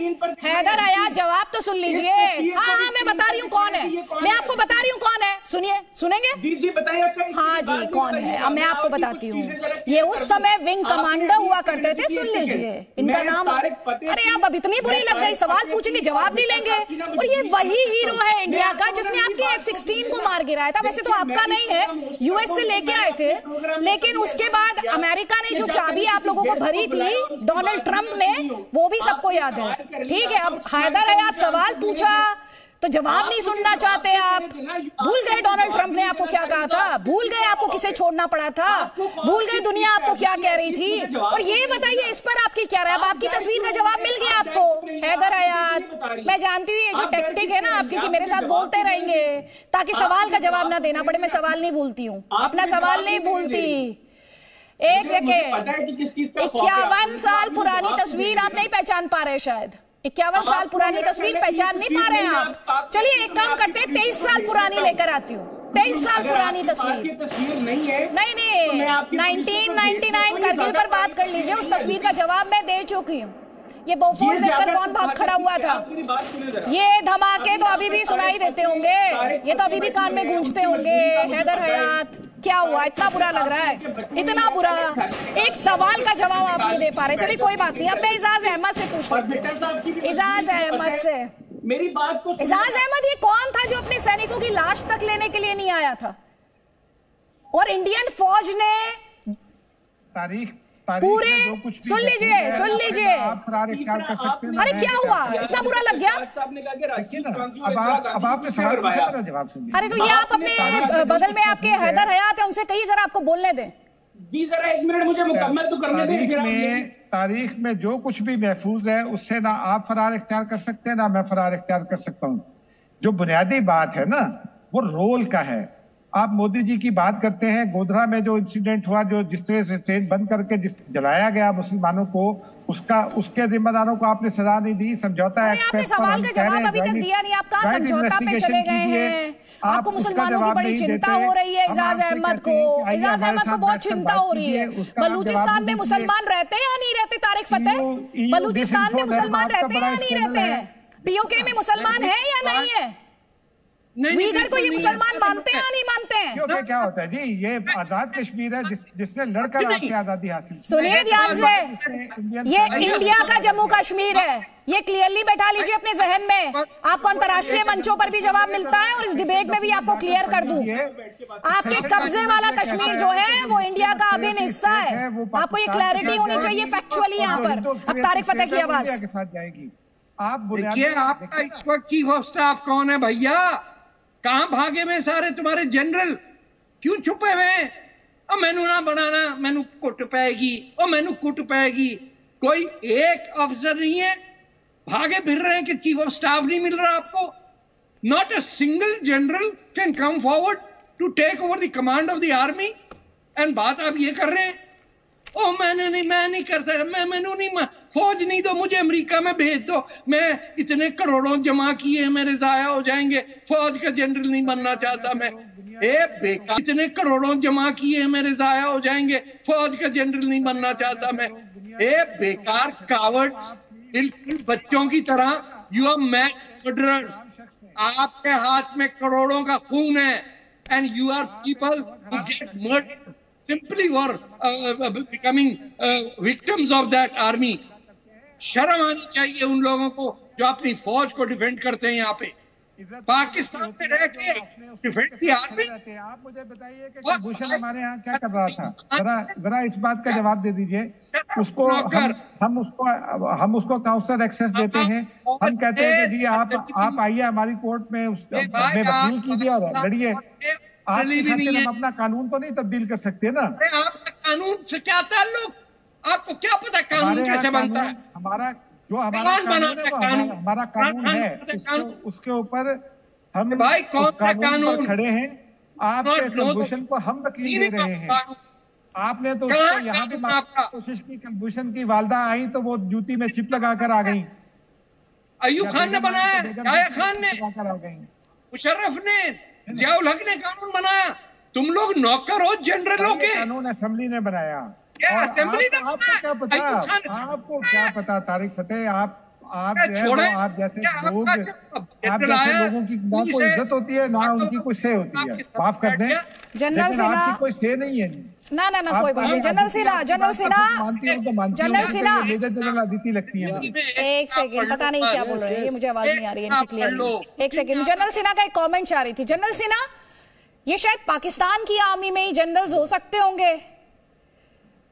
हैदर हयात, जवाब तो सुन लीजिए। हाँ, मैं बता रही हूँ कौन है, मैं आपको बता रही हूँ कौन है। सुनिए, सुनेंगे? जी बताइए। अच्छा, हाँ जी, कौन है? अब मैं आपको बताती हूँ। ये उस समय विंग कमांडर हुआ करते थे, सुन लीजिए इनका नाम। अरे आप अब इतनी बुरी लग गई, सवाल पूछेंगे जवाब नहीं लेंगे। और ये वही हीरो है इंडिया का जिसने आपके F-16 को मार गिराया था। वैसे तो आपका नहीं है, US से लेके आए थे, लेकिन उसके बाद अमेरिका ने जो चाबी आप लोगों को भरी थी डोनाल्ड ट्रंप ने, वो भी सबको याद है। ठीक है, अब हैदर हयात सवाल पूछा तो जवाब नहीं सुनना चाहते आप। भूल गए डोनाल्ड ट्रंप ने आपको क्या कहा था, भूल गए आपको किसे छोड़ना पड़ा था, भूल गए दुनिया आपको क्या कह रही थी। और ये बताइए इस पर आपकी क्या राय? अब आपकी तस्वीर का जवाब मिल गया आपको हैदर हयात। मैं जानती हूँ ये जो टैक्टिक है ना आपकी कि मेरे साथ बोलते रहेंगे ताकि सवाल का जवाब ना देना पड़े। मैं सवाल नहीं भूलती हूँ, अपना सवाल नहीं भूलती। एक सेकेंड, 51 साल पुरानी तस्वीर आप नहीं पहचान पा रहे शायद। 51 साल पुरानी तस्वीर पहचान नहीं पा रहे हैं आप? चलिए एक काम करते हैं, 23 साल पुरानी लेकर आती हूँ। 23 साल पुरानी तस्वीर नहीं है? नहीं, 1999 करगिल पर बात कर लीजिए। उस तस्वीर का जवाब मैं दे चुकी हूँ। ये बोफोर्स देखकर कौन भाग खड़ा हुआ था? ये धमाके तो अभी भी सुनाई देते होंगे, ये तो अभी भी कान में गूंजते होंगे हैदर हयात। क्या हुआ, इतना बुरा लग रहा है, इतना बुरा? एक सवाल का जवाब आप नहीं दे पा रहे। चलिए कोई बात नहीं, अब मैं इजाज अहमद से पूछ लेती हूँ। इजाज अहमद से, मेरी बात को इजाज अहमद, ये कौन था जो अपने सैनिकों की लाश तक लेने के लिए नहीं आया था? और इंडियन फौज ने तारीख पूरे, सुन लीजिए, आप फरार इख्तियार कर सकते हैं। अरे क्या हुआ, इतना बुरा लग गया? अब आपने सवाल पूछा ना, जवाब सुनिए। अरे तो ये आप अपने बगल में आपके हैदर हयात है, उनसे कहिए जरा आपको बोलने दें। जी जरा एक मिनट मुझे मुकम्मल तो करने दें। तारीख में जो कुछ भी महफूज है उससे ना आप फरार इख्तियार कर सकते हैं ना मैं फरार इख्तियार कर सकता हूँ। जो बुनियादी बात है ना वो रोल का है। आप मोदी जी की बात करते हैं, गोधरा में जो इंसिडेंट हुआ, जो जिस तरह से ट्रेन बंद करके जलाया गया मुसलमानों को, उसके जिम्मेदारों को आपने सजा नहीं दी। समझौता आपने सवाल का जवाब अभी तक दिया नहीं, आप कहाँ समझौता पे चले गए हैं? आपको मुसलमानों की बड़ी चिंता हो रही है। इजाज अहमद को बहुत चिंता हो रही है। बलूचिस्तान में मुसलमान रहते हैं या नहीं रहते? तारिक फतेह, बलूचिस्तान में मुसलमान रहते हैं या नहीं रहते हैं? पीओके में मुसलमान है या नहीं है? वीगर को ये मुसलमान मानते हैं या नहीं मानते हैं? क्योंकि क्या होता है जी, ये आजाद कश्मीर है जिसने लड़कर आपकी आजादी हासिल की। सुनिए ध्यान से, ये इंडिया का जम्मू कश्मीर है, ये क्लियरली बैठा लीजिए अपने जहन में। आपको अंतर्राष्ट्रीय मंचों पर भी जवाब मिलता है और इस डिबेट में भी आपको क्लियर कर दूं, आपके कब्जे वाला कश्मीर जो है वो इंडिया का अभिन्न हिस्सा है। आपको ये क्लैरिटी होनी चाहिए फैक्चुअली यहाँ पर। अब तारिक फतेह की आवाज के साथ जाएगी। आप देखिए, आपका इस वक्त चीफ ऑफ स्टाफ कौन है भैया? कहां भागे में सारे तुम्हारे जनरल? क्यों छुपे हुए हैं? और मैनू ना बनाना, मैनू कुट पाएगी और मैनू कुट पाएगी। कोई एक अफसर नहीं है, भागे फिर रहे हैं कि चीफ ऑफ स्टाफ नहीं मिल रहा आपको। Not a single general can come forward to take over the command of the army. And बात आप ये कर रहे हैं, ओ मैं नहीं कर सकता, मैनू नहीं, फौज नहीं दो मुझे, अमेरिका में भेज दो, मैं इतने करोड़ों जमा किए मेरे जाया हो जाएंगे, फौज का जनरल नहीं बनना चाहता मैं। बेकार, इतने करोड़ों जमा किए मेरे जाया हो जाएंगे, फौज का जनरल नहीं बनना चाहता मैं। बेकार कावर्ड, बिल्कुल बच्चों की तरह, यू आर मैड मर्डरर्स। आपके हाथ में करोड़ों का खून है and you are people who get murdered simply for becoming victims of that army। शर्म आनी चाहिए उन लोगों को जो अपनी फौज को डिफेंड करते हैं। यहाँ पे पाकिस्तान में रह के डिफेंड की आर्मी। आप मुझे बताइए कि कुलभूषण हमारे यहाँ क्या कर रहा था? जरा इस बात का जवाब दे दीजिए। उसको हम उसको काउंसलर एक्सेस देते हैं। हम कहते हैं कि जी आप आइए हमारी कोर्ट में वकील कीजिए और लड़िए। हम अपना कानून तो नहीं तब्दील कर सकते ना। आपका कानून से क्या ताल्लुक? आपको क्या पता कानून कैसे बनता है? हमारा कानून है, उसके ऊपर हम भाई कौन सा कानून खड़े हैं। आपके कुलभूषण को हम वकील दे रहे हैं। आपने तो यहाँ भी कोशिश की, कुलभूषण की वालदा आई तो वो जूती में चिप लगा कर आ गई। अयूब खान ने बनाया, याया खान ने, मुशर्रफ ने, जियाउल हक ने कानून बनाया। तुम लोग नौकर हो जनरलों के। कानून असेंबली ने बनाया। असेंबली ने आपको क्या पता तारिक फतेह? आप जैसे लोगों की ना कोई इज्जत होती है ना उनकी कोई से होती है। माफ कर दें, जनरल सिन्हा आपकी कोई से नहीं है। ना कोई बात नहीं। General Sinha major general Aditi लगती है। एक सेकंड, पता नहीं क्या बोल रहे हैं, ये मुझे आवाज नहीं आ रही है क्लियर। एक सेकंड, जनरल सिन्हा का एक कमेंट आ रही थी। जनरल सिन्हा, ये शायद पाकिस्तान की आर्मी में ही जनरल्स हो सकते होंगे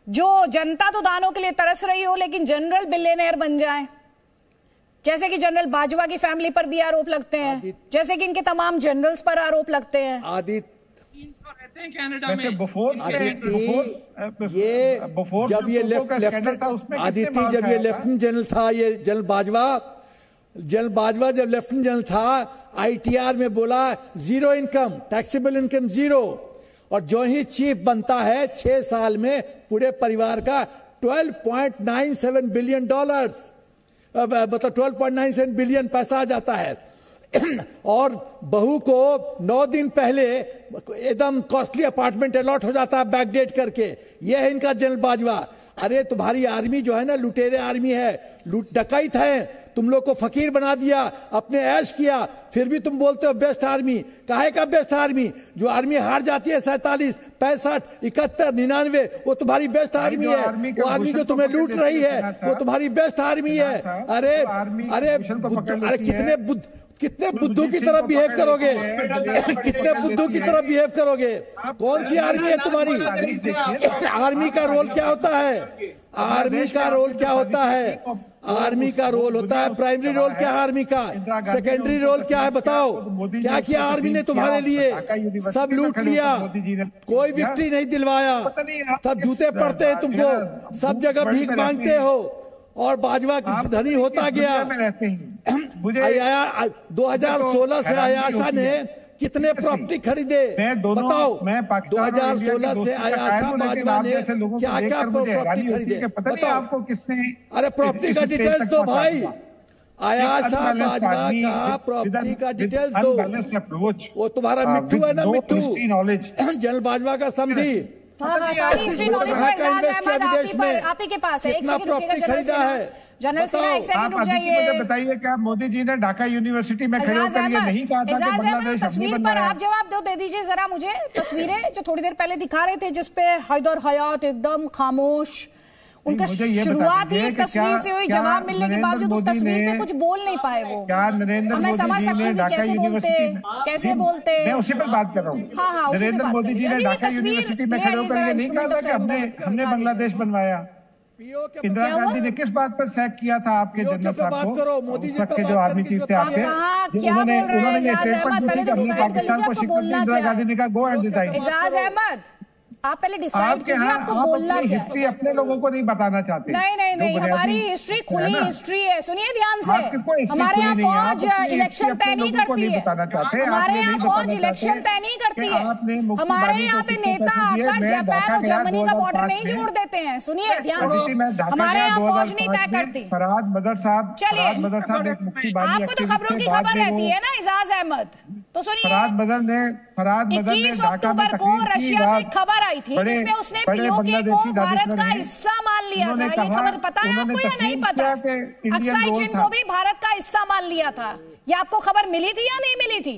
जो जनता तो दानों के लिए तरस रही हो लेकिन जनरल बिलियनेयर बन जाएं, जैसे कि जनरल बाजवा की फैमिली पर भी आरोप लगते हैं, जैसे कि इनके तमाम जनरल्स पर आरोप लगते हैं। कनाडा में जब ये लेफ्टिनेंट जनरल था, ये जनरल बाजवा जब लेफ्टिनेंट जनरल था, आईटीआर में बोला zero income, taxable income zero, और जो ही चीफ बनता है 6 साल में पूरे परिवार का $12.97 बिलियन, मतलब 12.97 बिलियन पैसा आ जाता है। और बहू को 9 दिन पहले एकदम कॉस्टली अपार्टमेंट अलॉट हो जाता है बैकडेट करके। यह है इनका जनरल बाजवा। अरे तुम्हारी आर्मी जो है ना लुटेरे आर्मी है, लूट डकैत है, तुम लोग को फकीर बना दिया, अपने ऐश किया, फिर भी तुम बोलते हो बेस्ट आर्मी। काहे का बेस्ट आर्मी? जो आर्मी हार जाती है 47, 65, 71, 99, वो तुम्हारी बेस्ट आर्मी है। वो आर्मी जो तुम्हें लूट रही है वो तुम्हारी बेस्ट आर्मी है। अरे अरे अरे कितने बुद्धू की तरह बिहेव करोगे? कितने बुद्धू की तरह बिहेव करोगे? कौन सी आर्मी है तुम्हारी? आर्मी का रोल क्या होता है? आर्मी का रोल क्या होता है? आर्मी का रोल होता है, प्राइमरी रोल क्या है आर्मी का, सेकेंडरी रोल क्या है बताओ? क्या किया आर्मी ने तुम्हारे लिए? सब लूट लिया, कोई विक्ट्री नहीं दिलवाया, सब जूते पड़ते हैं तुमको, सब जगह भीख मांगते हो और बाजवा धनी होता गया। 2016 से आयाशा ने कितने प्रॉपर्टी खरीदे बताओ? 2016 से आयाशा बाजवा ने क्या क्या प्रॉपर्टी खरीदे बताओ? आपको किसने? अरे प्रॉपर्टी का डिटेल्स दो भाई, आयाशा बाजवा का प्रॉपर्टी का डिटेल्स दो। वो तुम्हारा मिट्टू है ना, मिट्टू जनरल बाजवा का समझी, सारी हिस्ट्री नॉलेज आप ही के पास है। कितना प्रॉपर्टी खरीदा है जनरल सिन्हा, एक सेकंड रुक जाइए। मुझे बताइए क्या मोदी जी ने ढाका यूनिवर्सिटी में खड़े होकर ये नहीं कहा था कि बांग्लादेश तस्वीर पर आप जवाब दे दीजिए जरा मुझे। तस्वीरें जो थोड़ी देर पहले दिखा रहे थे जिसपे हैदर हयात एकदम खामोश, उनका शुरुआत ही एक तस्वीर से हुई, जवाब मिलने के बावजूद उस तस्वीर पे कुछ बोल नहीं पाए वो। क्या नरेंद्र मैं समझ सकती हूँ कैसे बोलते मैं उसी पर बात कर रहा हूँ। हाँ, नरेंद्र मोदी जी ने ढाका यूनिवर्सिटी में खड़े होकर ये नहीं कहा था कि हमने बांग्लादेश बनवाया। इंदिरा गांधी ने किस बात पर सैक किया था आपके जनरल साहब को? मोदी जी के जो आर्मी चीफ थे आपके, उन्होंने ये स्टेटमेंट दी कि हमने पाकिस्तान को शिकस्त दी। इंदिरा गांधी ने कहा go and decide. Ejaz Ahmed, आप पहले डिसाइड कीजिए आपको बोलना क्या है। हिस्ट्री अपने लोगों को नहीं बताना चाहते। नहीं, हमारी हिस्ट्री खुली हिस्ट्री है। सुनिए ध्यान से, हमारे यहाँ फौज इलेक्शन तय नहीं करती है, हमारे यहाँ फौज इलेक्शन तय नहीं करती है, हमारे यहाँ पे नेता आकर जापान और जर्मनी का बॉर्डर नहीं जोड़ देते हैं। सुनिए ध्यान से, हमारे यहाँ फौज नहीं तय करती। फरहाद मदर साहब, चलिए आपको तो खबरों की खबर रहती है ना एजाज अहमद, तो सुनिए। फरहाद मदर ने 21 अक्टूबर को रशिया से खबर आई थी जिसमें उसने पीओके को भारत का हिस्सा मान लिया था। ये खबर पता है आपको या नहीं पता? अक्साई चिन को भी भारत का हिस्सा मान लिया था। ये आपको खबर मिली थी या नहीं मिली थी?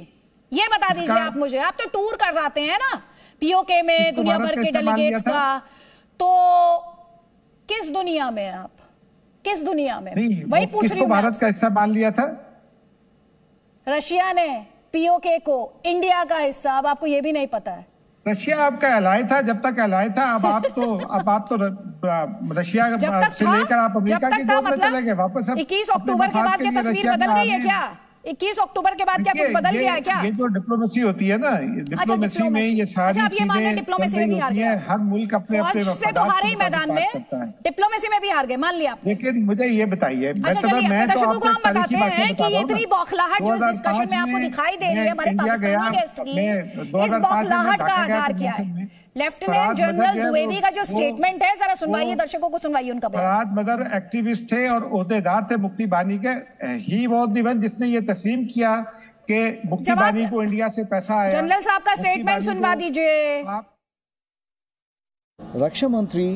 ये बता दीजिए आप मुझे। आप तो टूर कर रहे हैं ना पीओके में, दुनिया भर के डेलीगेट्स का, तो किस दुनिया में आप, किस दुनिया में? वही पूछ रही हूँ। भारत का हिस्सा मान लिया था रशिया ने पीओके को, इंडिया का हिस्सा। अब आपको ये भी नहीं पता है? रशिया आपका एलाय था जब तक एलाय था। अब आप तो रशिया से लेकर आप अमेरिका की गोद में चले गए वापस। 21 अक्टूबर के बाद क्या तस्वीर बदल गई है क्या? 21 अक्टूबर के बाद क्या कुछ बदल गया है क्या? ये जो डिप्लोमेसी होती है ना, डिप्लोमेसी में ये सारी चीजें डिप्लोमेसी में भी हार गए। हर मुल्क अपने अपने से तो हारे ही मैदान में, डिप्लोमेसी में भी हार गए, मान लिया। लेकिन मुझे ये बताइए, दर्शकों को हम बताते हैं कि ये इतनी बौखलाहट जो इस डिस्कशन में आपको दिखाई दे रही है हमारे पाकिस्तानी गेस्ट की, इस बौखलाहट का आधार क्या है? लेफ्टिनेंट जनरल द्विवेदी का जो स्टेटमेंट है, जरा सुनवाइए, दर्शकों को सुनवाइए उनका बयान। फरहाद मदर एक्टिविस्ट थे और ओहदेदार थे मुक्ति बानी के। ही वाज द वन जिसने ये तस्लीम किया कि मुक्ति बानी को इंडिया से पैसा आया। जनरल साहब का स्टेटमेंट सुनवा दीजिए। रक्षा मंत्री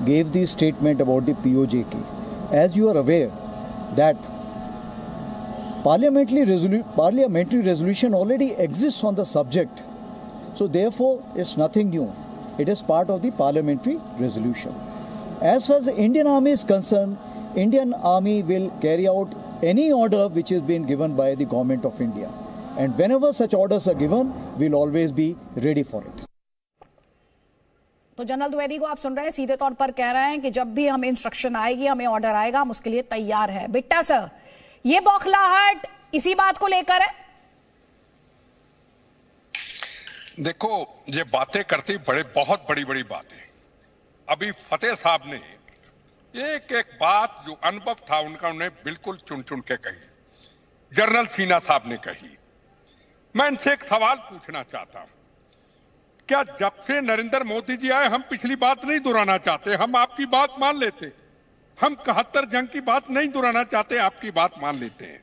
gave the statement about the POJK. As you are aware that parliamentary resolution already exists on the subject, so therefore it's nothing new. It is part of the parliamentary resolution. As far as the Indian Army is concerned, Indian Army will carry out any order which is being given by the government of India. And whenever such orders are given, we'll always be ready for it. तो general Dwivedi को आप सुन रहे हैं, सीधे तौर पर कह रहे हैं कि जब भी हमें इंस्ट्रक्शन आएगी, हमें ऑर्डर आएगा, हम उसके लिए तैयार है। बिट्टा सर, ये बौखलाहट इसी बात को लेकर है? देखो, ये बातें करती बहुत बड़ी बड़ी बातें। अभी फतेह साहब ने एक एक बात जो अनुभव था उनका, उन्हें बिल्कुल चुन चुन के कही। जनरल सिन्हा साहब ने कही। मैं इनसे एक सवाल पूछना चाहता हूं, क्या जब से नरेंद्र मोदी जी आए, हम पिछली बात नहीं दोहराना चाहते, हम आपकी बात मान लेते, हम 71 जंग की बात नहीं दोहराना चाहते, आपकी बात मान लेते हैं।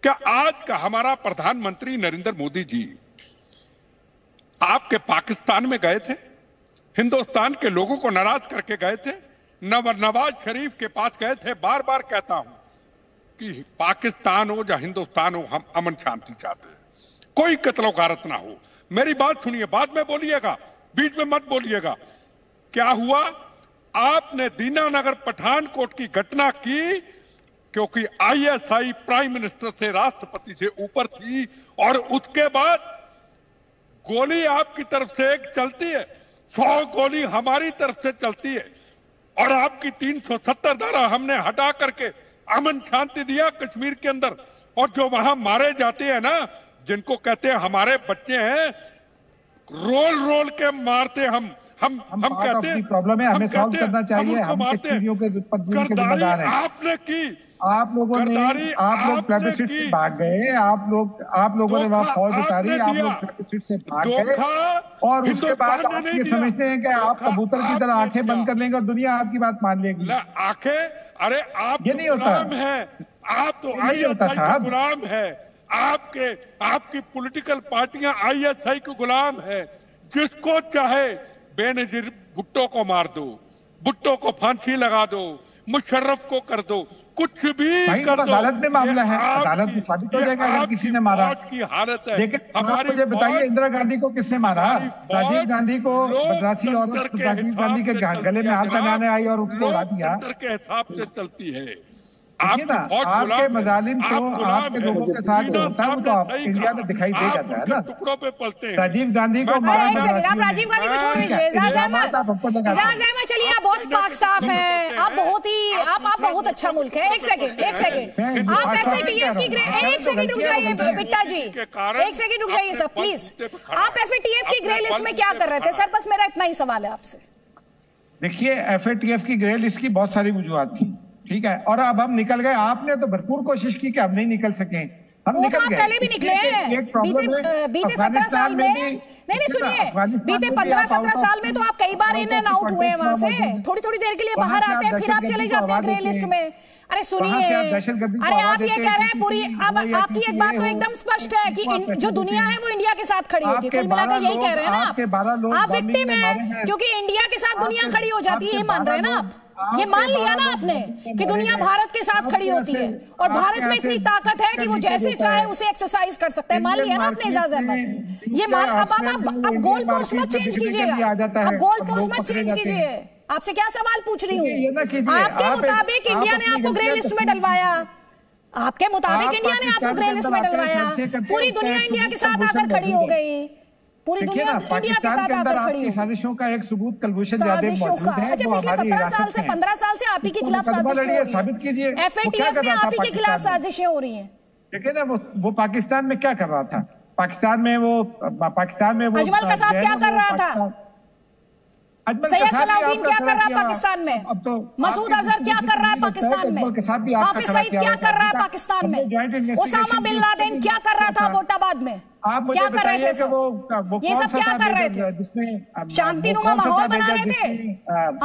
क्या आज का हमारा प्रधानमंत्री नरेंद्र मोदी जी आपके पाकिस्तान में गए थे, हिंदुस्तान के लोगों को नाराज करके गए थे? नवाज शरीफ के पास गए थे। बार बार कहता हूं कि पाकिस्तान हो या हिंदुस्तान हो, हम अमन शांति चाहते हैं, कोई कत्लो गारत ना हो। मेरी बात सुनिए, बाद में बोलिएगा, बीच में मत बोलिएगा। क्या हुआ? आपने दीनानगर पठानकोट की घटना की क्योंकि आईएसआई प्राइम मिनिस्टर से, राष्ट्रपति से ऊपर थी, और उसके बाद गोली आपकी तरफ से एक चलती है, 100 गोली हमारी तरफ से चलती है, और आपकी 370 धारा हमने हटा करके अमन शांति दिया कश्मीर के अंदर। और जो वहां मारे जाते हैं ना, जिनको कहते हैं हमारे बच्चे हैं, रोल रोल के मारते हम कहते हैं प्रॉब्लम है, हमें सॉल्व करना चाहिए। हम किस चीजों के जिम्मेदार हैं? आपने की, आप लोगों ने, आप लोग प्लेबिसिट से भाग गए, आप लोगों ने वहां फौज उतारी, आप लोग प्लेबिसिट से भाग गए, और उसके बाद आप ये समझते हैं कि आप कबूतर की तरह आंखें बंद कर लेंगे और दुनिया आपकी बात मान लेगी। आंखें, अरे आप ये नहीं होता है, आप तो आईएसआई के गुलाम है, आपकी पॉलिटिकल पार्टियां आईएसआई के गुलाम है। जिसको चाहे बेनजीर भुट्टो को मार दो, भुट्टो को फांसी लगा दो, मुशर्रफ को कर दो, कुछ भी कर दो। अदालत में मामला है, अदालत में साबित हो जाएगा अगर किसी ने मारा। की हालत है। लेकिन हमारे मुझे बताइए, इंदिरा गांधी को किसने मारा? राजीव गांधी को मद्रासी औरत राजीव गांधी के गले में हाथ लगाने आई और उसको उड़ा दिया। के हिसाब से चलती है। आपके मजालिम को आपके लोगों के साथ होता है, तो आप इंडिया में दिखाई दे जाता है ना। टुकड़ों पे पलते हैं। राजीव गांधी को मारा, आप राजीव गांधी को छोड़ दीजिए, चलिए, आप बहुत पाक साफ हैं, आप बहुत अच्छा मुल्क है। एक सेकंड, आप FATF की ग्रे, एक सेकंड रुक जाइए बिट्टा जी, एक सेकंड रुक जाइए सब प्लीज। आप FATF की ग्रे लिस्ट में क्या कर रहे थे सर? बस मेरा इतना ही सवाल है आपसे। देखिए, FATF की ग्रे लिस्ट की बहुत सारी वजूहात थी, ठीक है, और अब हम निकल गए। आपने तो भरपूर कोशिश की कि हम नहीं निकल सके, हम निकल गए। पहले भी निकले हैं, बीते 17 साल में। नहीं सुनिए, बीते 15-17 साल में तो आप कई बार इन एंड आउट हुए हैं वहां से। थोड़ी देर के लिए बाहर आते हैं, फिर आप चले जाते हैं ग्रे लिस्ट में। अरे सुनिए, अरे आप ये कह रहे हैं पूरी, अब आपकी एक बात तो एकदम स्पष्ट है कि जो दुनिया है वो इंडिया के साथ खड़ी होती है। कुल मिलाकर यही कह रहे हैं ना आप विक्टिम हैं, क्योंकि इंडिया के साथ दुनिया खड़ी हो जाती है, ये मान रहे हैं ना आप? ये मान लिया ना आपने कि दुनिया भारत के साथ खड़ी होती है, और भारत में इतनी ताकत है कि वो जैसे चाहे उसे एक्सरसाइज कर सकता है। मान लिया ना आपने एजाज अहमद? ये मान, अब गोल पोस्ट मत चेंज कीजिएगा, अब गोल पोस्ट मत चेंज कीजिए। आपसे क्या सवाल पूछ रही हूँ? आपके मुताबिक इंडिया ने आपको ग्रे लिस्ट में डलवाया, आपके मुताबिक इंडिया ने आपको ग्रे लिस्ट में डलवाया, पूरी दुनिया इंडिया के साथ आकर खड़ी हो गई, पूरी दुनिया इंडिया के साथ आकर खड़ी है। साजिशों का एक सबूत कुलभूषण यादव मौजूद है। अच्छा, पिछले 17 साल से 15 साल से आप ही के खिलाफ साजिशें, साबित कीजिए। FATF में आप ही के खिलाफ साजिशें हो रही हैं। देखिए ना, वो पाकिस्तान में क्या कर रहा था? पाकिस्तान में वो अजमल कसाब क्या कर रहा था? सैयद सलाउद्दीन क्या कर रहा है पाकिस्तान में? मसूद अजहर क्या कर रहा है पाकिस्तान में? हाफिज सईद क्या कर रहा है पाकिस्तान में? ओसामा बिन लादेन क्या कर रहा था अबोटाबाद में? क्या कर रहे थे? ये सब क्या कर रहे थे? शांतिनुमा माहौल बना रहे थे,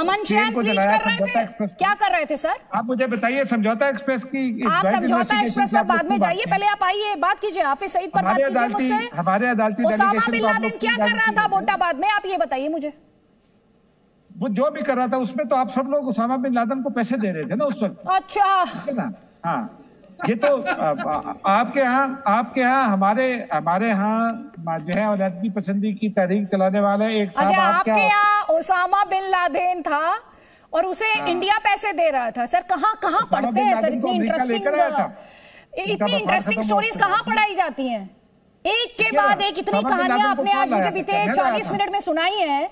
अमन चैन प्लीज कर रहे थे, क्या कर रहे थे सर? आप मुझे बताइए, समझौता एक्सप्रेस की, आप समझौता एक्सप्रेस पर बाद में जाइए, पहले आप आइए, बात कीजिए, हाफिज सईद पर बात कीजिए मुझसे। हमारे अदालती ओसामा बिन लादेन क्या कर रहा था अबोटाबाद में? आप ये बताइए मुझे। वो जो भी कर रहा था उसमें तो आप सब लोग उसामा बिन लादेन को पैसे दे रहे थे ना उस वक्त। अच्छा, हाँ, ये तो आपके यहाँ हमारे यहाँ जो है औलादगी पसंदी की तहरीक चलाने वाले एक साहब, अच्छा, आपके यहाँ ओसामा बिन लादेन था और उसे इंडिया पैसे दे रहा था। सर कहाँ पढ़ते हैं सर? इतनी इंटरेस्टिंग स्टोरीज कहाँ पढ़ाई जाती हैं? एक के बाद एक इतनी कहानियां आपने आज मुझे बीते 40 मिनट में सुनाई है।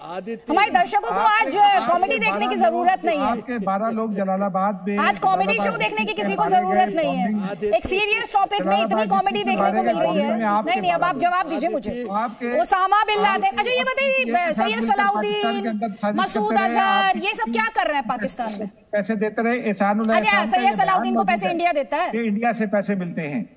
हमारे दर्शकों को आज कॉमेडी देखने की जरूरत नहीं है। आपके 12 लोग जलालाबाद में आज कॉमेडी शो देखने की किसी को जरूरत नहीं है। एक सीरियस टॉपिक में इतनी कॉमेडी देखने को मिल रही है। नहीं, अब आप जवाब दीजिए मुझे। ओसामा बिन लादेन, अच्छा ये बताइए, सैयद सलाउद्दीन, मसूद अजहर, ये सब क्या कर रहे हैं पाकिस्तान में? पैसे देते रहे। एहसानुल्लाह, अच्छा, सैयद सलाउद्दीन को पैसे इंडिया देता है? इंडिया से पैसे मिलते हैं।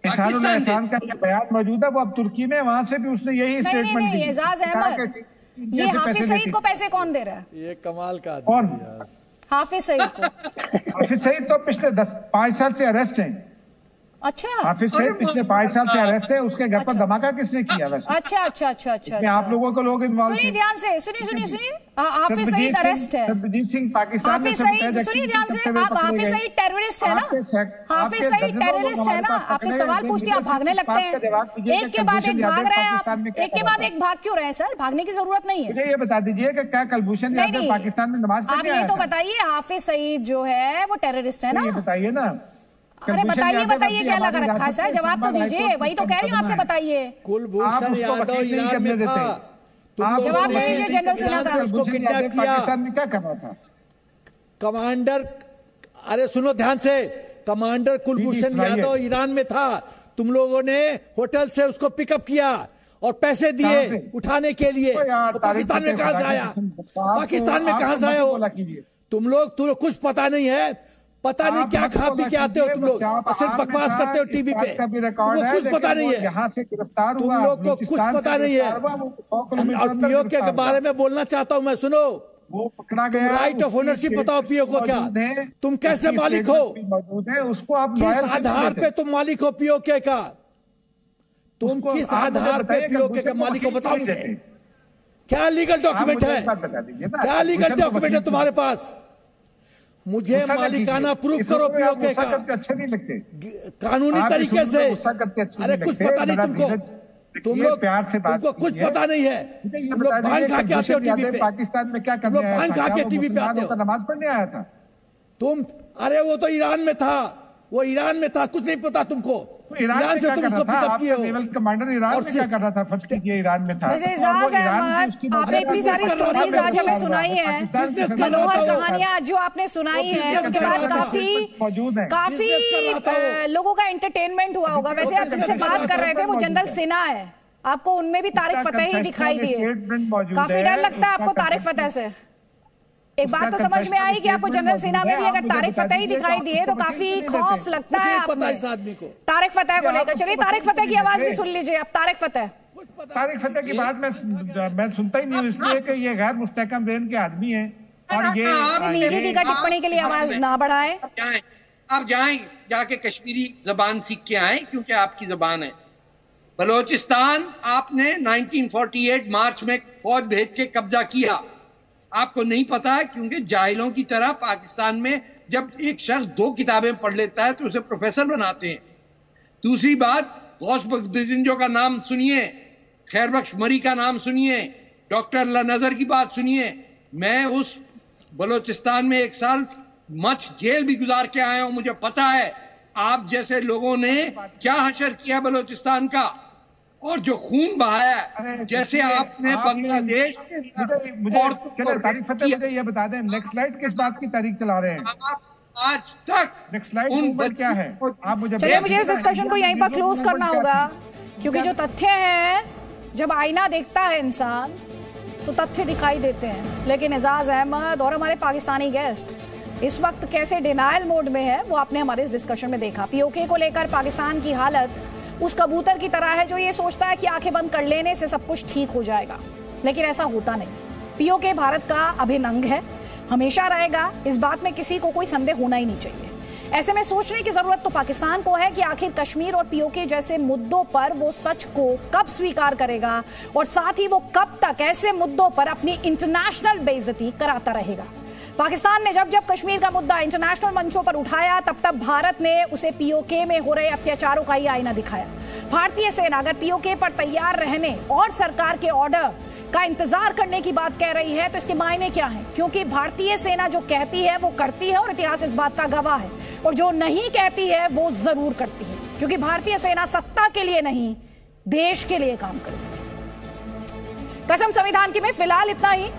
एहसान का ये बयान मौजूद है, वो अब तुर्की में, वहां से भी उसने यही स्टेटमेंट दी। एजाज अहमद, ये हाफिज सईद को पैसे कौन दे रहा है? ये कमाल का कौन? हाफिज सईद को। हाफिज सईद तो पिछले 5 साल से अरेस्ट हैं। अच्छा, हाफिज सईद पिछले 5 साल से अरेस्ट है, उसके घर पर धमाका किसने किया वैसे? अच्छा, आप लोगों को लोग इन्वॉल्व सुनिए ध्यान से, सुनिए हाफिज सईद अरेस्ट है। सरबजीत सिंह पाकिस्तान में सुनिए ध्यान से, आप हाफिज सईद टेररिस्ट है ना? हाफिज सईद टेररिस्ट है ना? आपसे सवाल पूछती आप भागने लगते हैं, एक के बाद एक भाग रहे हैं आप, एक के बाद एक भाग क्यों रहे हैं सर? भागने की जरूरत नहीं है। मुझे ये बता दीजिए कि क्या कुलभूषण यादव पाकिस्तान में नमाज पढ़ने आया था? आप ये तो बताइए, हाफिज सईद जो है वो टेररिस्ट है ना? ये बताइए ना। अरे बताइए क्या लगा रखा है सर? जवाब तो दीजिए, वही तो कह रही हूँ आपसे, बताइए। कुलभूषण यादव ईरान में था, जवाब दे दीजिए जनरल सिन्हा का। उसको किडनैप किया, पाकिस्तान में क्या कर रहा था कमांडर? अरे सुनो ध्यान से, कमांडर कुलभूषण यादव ईरान में था, तुम लोगों ने होटल से उसको पिकअप किया और पैसे दिए उठाने के लिए। पाकिस्तान में कहां से आया? पाकिस्तान में कहां से आया हो तुम लोग? कुछ पता नहीं है, पता नहीं क्या खा पी के आते हो तुम लोग, सिर्फ बकवास करते हो टीवी पे, तुमको कुछ पता नहीं है, यहाँ से गिरफ्तार हुआ, तुम लोग को कुछ पता नहीं है। और पीओके के बारे में बोलना चाहता हूं मैं, सुनो, वो पकड़ा गया। राइट ऑफ ओनरशिप बताओ पीओ को क्या? तुम कैसे मालिक हो? मौजूद है, उसको आप किस आधार पे तुम मालिक हो पीओके का? तुम किस आधार पे पीओके का मालिक हो बताओ मुझे। क्या लीगल डॉक्यूमेंट है? क्या लीगल डॉक्यूमेंट है तुम्हारे पास? मुझे मालिकाना प्रूफ करो पीओके का। अच्छे नहीं लगते कानूनी तरीके से। अरे कुछ पता नहीं तुमको, तुम लोग प्यार से बात, तुमको कुछ पता नहीं है। तुम लोग भांग खा के आते हो टीवी पे, पाकिस्तान में क्या करने आया था? भांग खा के टीवी पे आते हो, नमाज पढ़ने आया था तुम। अरे वो तो ईरान में था, वो ईरान में था, कुछ नहीं पता तुमको। ईरान से तुम उसको पिकअप किए हो। नेवल कमांडर ईरान में क्या कर रहा था? फर्स्ट कीजिए, ईरान में था। आपने इतनी सारी स्टोरीज आज हमें सुनाई है, मनोहर कहानियां जो आपने सुनाई है, उसके बाद काफी लोगों का एंटरटेनमेंट हुआ होगा। वैसे आप जिनसे बात कर रहे थे वो जनरल सिन्हा है, आपको उनमें भी तारिक फतेह ही दिखाई दिए, काफी डर लगता है आपको तारिक फतेह से। एक बात तो समझ में आई कि आपको जनरल सिन्हा में भी अगर तारिक फतेह ही दिखाई दिए तो काफी खौफ लगता है आपको इस आदमी को, तारिक फतेह को लेकर। चलिए तारिक फतेह की आवाज भी सुन लीजिए आप। तारिक फतेह की बात मैं सुनता ही नहीं हूँ, इसलिए कि ये गैर मुस्तहकम ज़हन के आदमी हैं और ये निजी का टिप्पणी के लिए आवाज ना बढ़ाएं। आप जाएं, जाके कश्मीरी जबान सीख के आए, क्योंकि आपकी जबान है। बलोचिस्तान आपने 1948 मार्च में फौज भेज के कब्जा किया, आपको नहीं पता है, क्योंकि जाहिलों की तरह पाकिस्तान में जब एक शख्स 2 किताबें पढ़ लेता है तो उसे प्रोफेसर बनाते हैं। दूसरी बात, गौस बख्श बिजिंजो का नाम सुनिए, खैर बख्श मरी का नाम सुनिए, डॉक्टर अल्लाह नजर की बात सुनिए। मैं उस बलोचिस्तान में 1 साल मच जेल भी गुजार के आया हूं, मुझे पता है आप जैसे लोगों ने क्या हशर किया बलोचिस्तान का, और जो खून बहाया, जैसे आपने बांग्लादेश तारीख फतेह मुझे ये बता दें, नेक्स्ट स्लाइड किस बात की तारीख चला रहे हैं आज तक? नेक्स्ट स्लाइड नंबर क्या है? आप मुझे इस डिस्कशन को यहीं पर क्लोज करना होगा, क्योंकि जो तथ्य हैं, जब आईना देखता है इंसान तो तथ्य दिखाई देते हैं। लेकिन एजाज अहमद और हमारे पाकिस्तानी गेस्ट इस वक्त कैसे डिनायल मोड में है वो आपने हमारे इस डिस्कशन में देखा। पीओके को लेकर पाकिस्तान की हालत उस कबूतर की तरह है जो ये सोचता है कि आंखें बंद कर लेने से सब कुछ ठीक हो जाएगा, लेकिन ऐसा होता नहीं। पीओके भारत का अभिन्न अंग है, हमेशा रहेगा, इस बात में किसी को कोई संदेह होना ही नहीं चाहिए। ऐसे में सोचने की जरूरत तो पाकिस्तान को है कि आखिर कश्मीर और पीओके जैसे मुद्दों पर वो सच को कब स्वीकार करेगा और साथ ही वो कब तक ऐसे मुद्दों पर अपनी इंटरनेशनल बेइज्जती कराता रहेगा। पाकिस्तान ने जब जब कश्मीर का मुद्दा इंटरनेशनल मंचों पर उठाया तब तब भारत ने उसे पीओके में हो रहे अत्याचारों का ही आईना दिखाया। भारतीय सेना अगर पीओके पर तैयार रहने और सरकार के ऑर्डर का इंतजार करने की बात कह रही है तो इसके मायने क्या हैं? क्योंकि भारतीय सेना जो कहती है वो करती है और इतिहास इस बात का गवाह है, और जो नहीं कहती है वो जरूर करती है, क्योंकि भारतीय सेना सत्ता के लिए नहीं देश के लिए काम करती है। कसम संविधान की में फिलहाल इतना ही।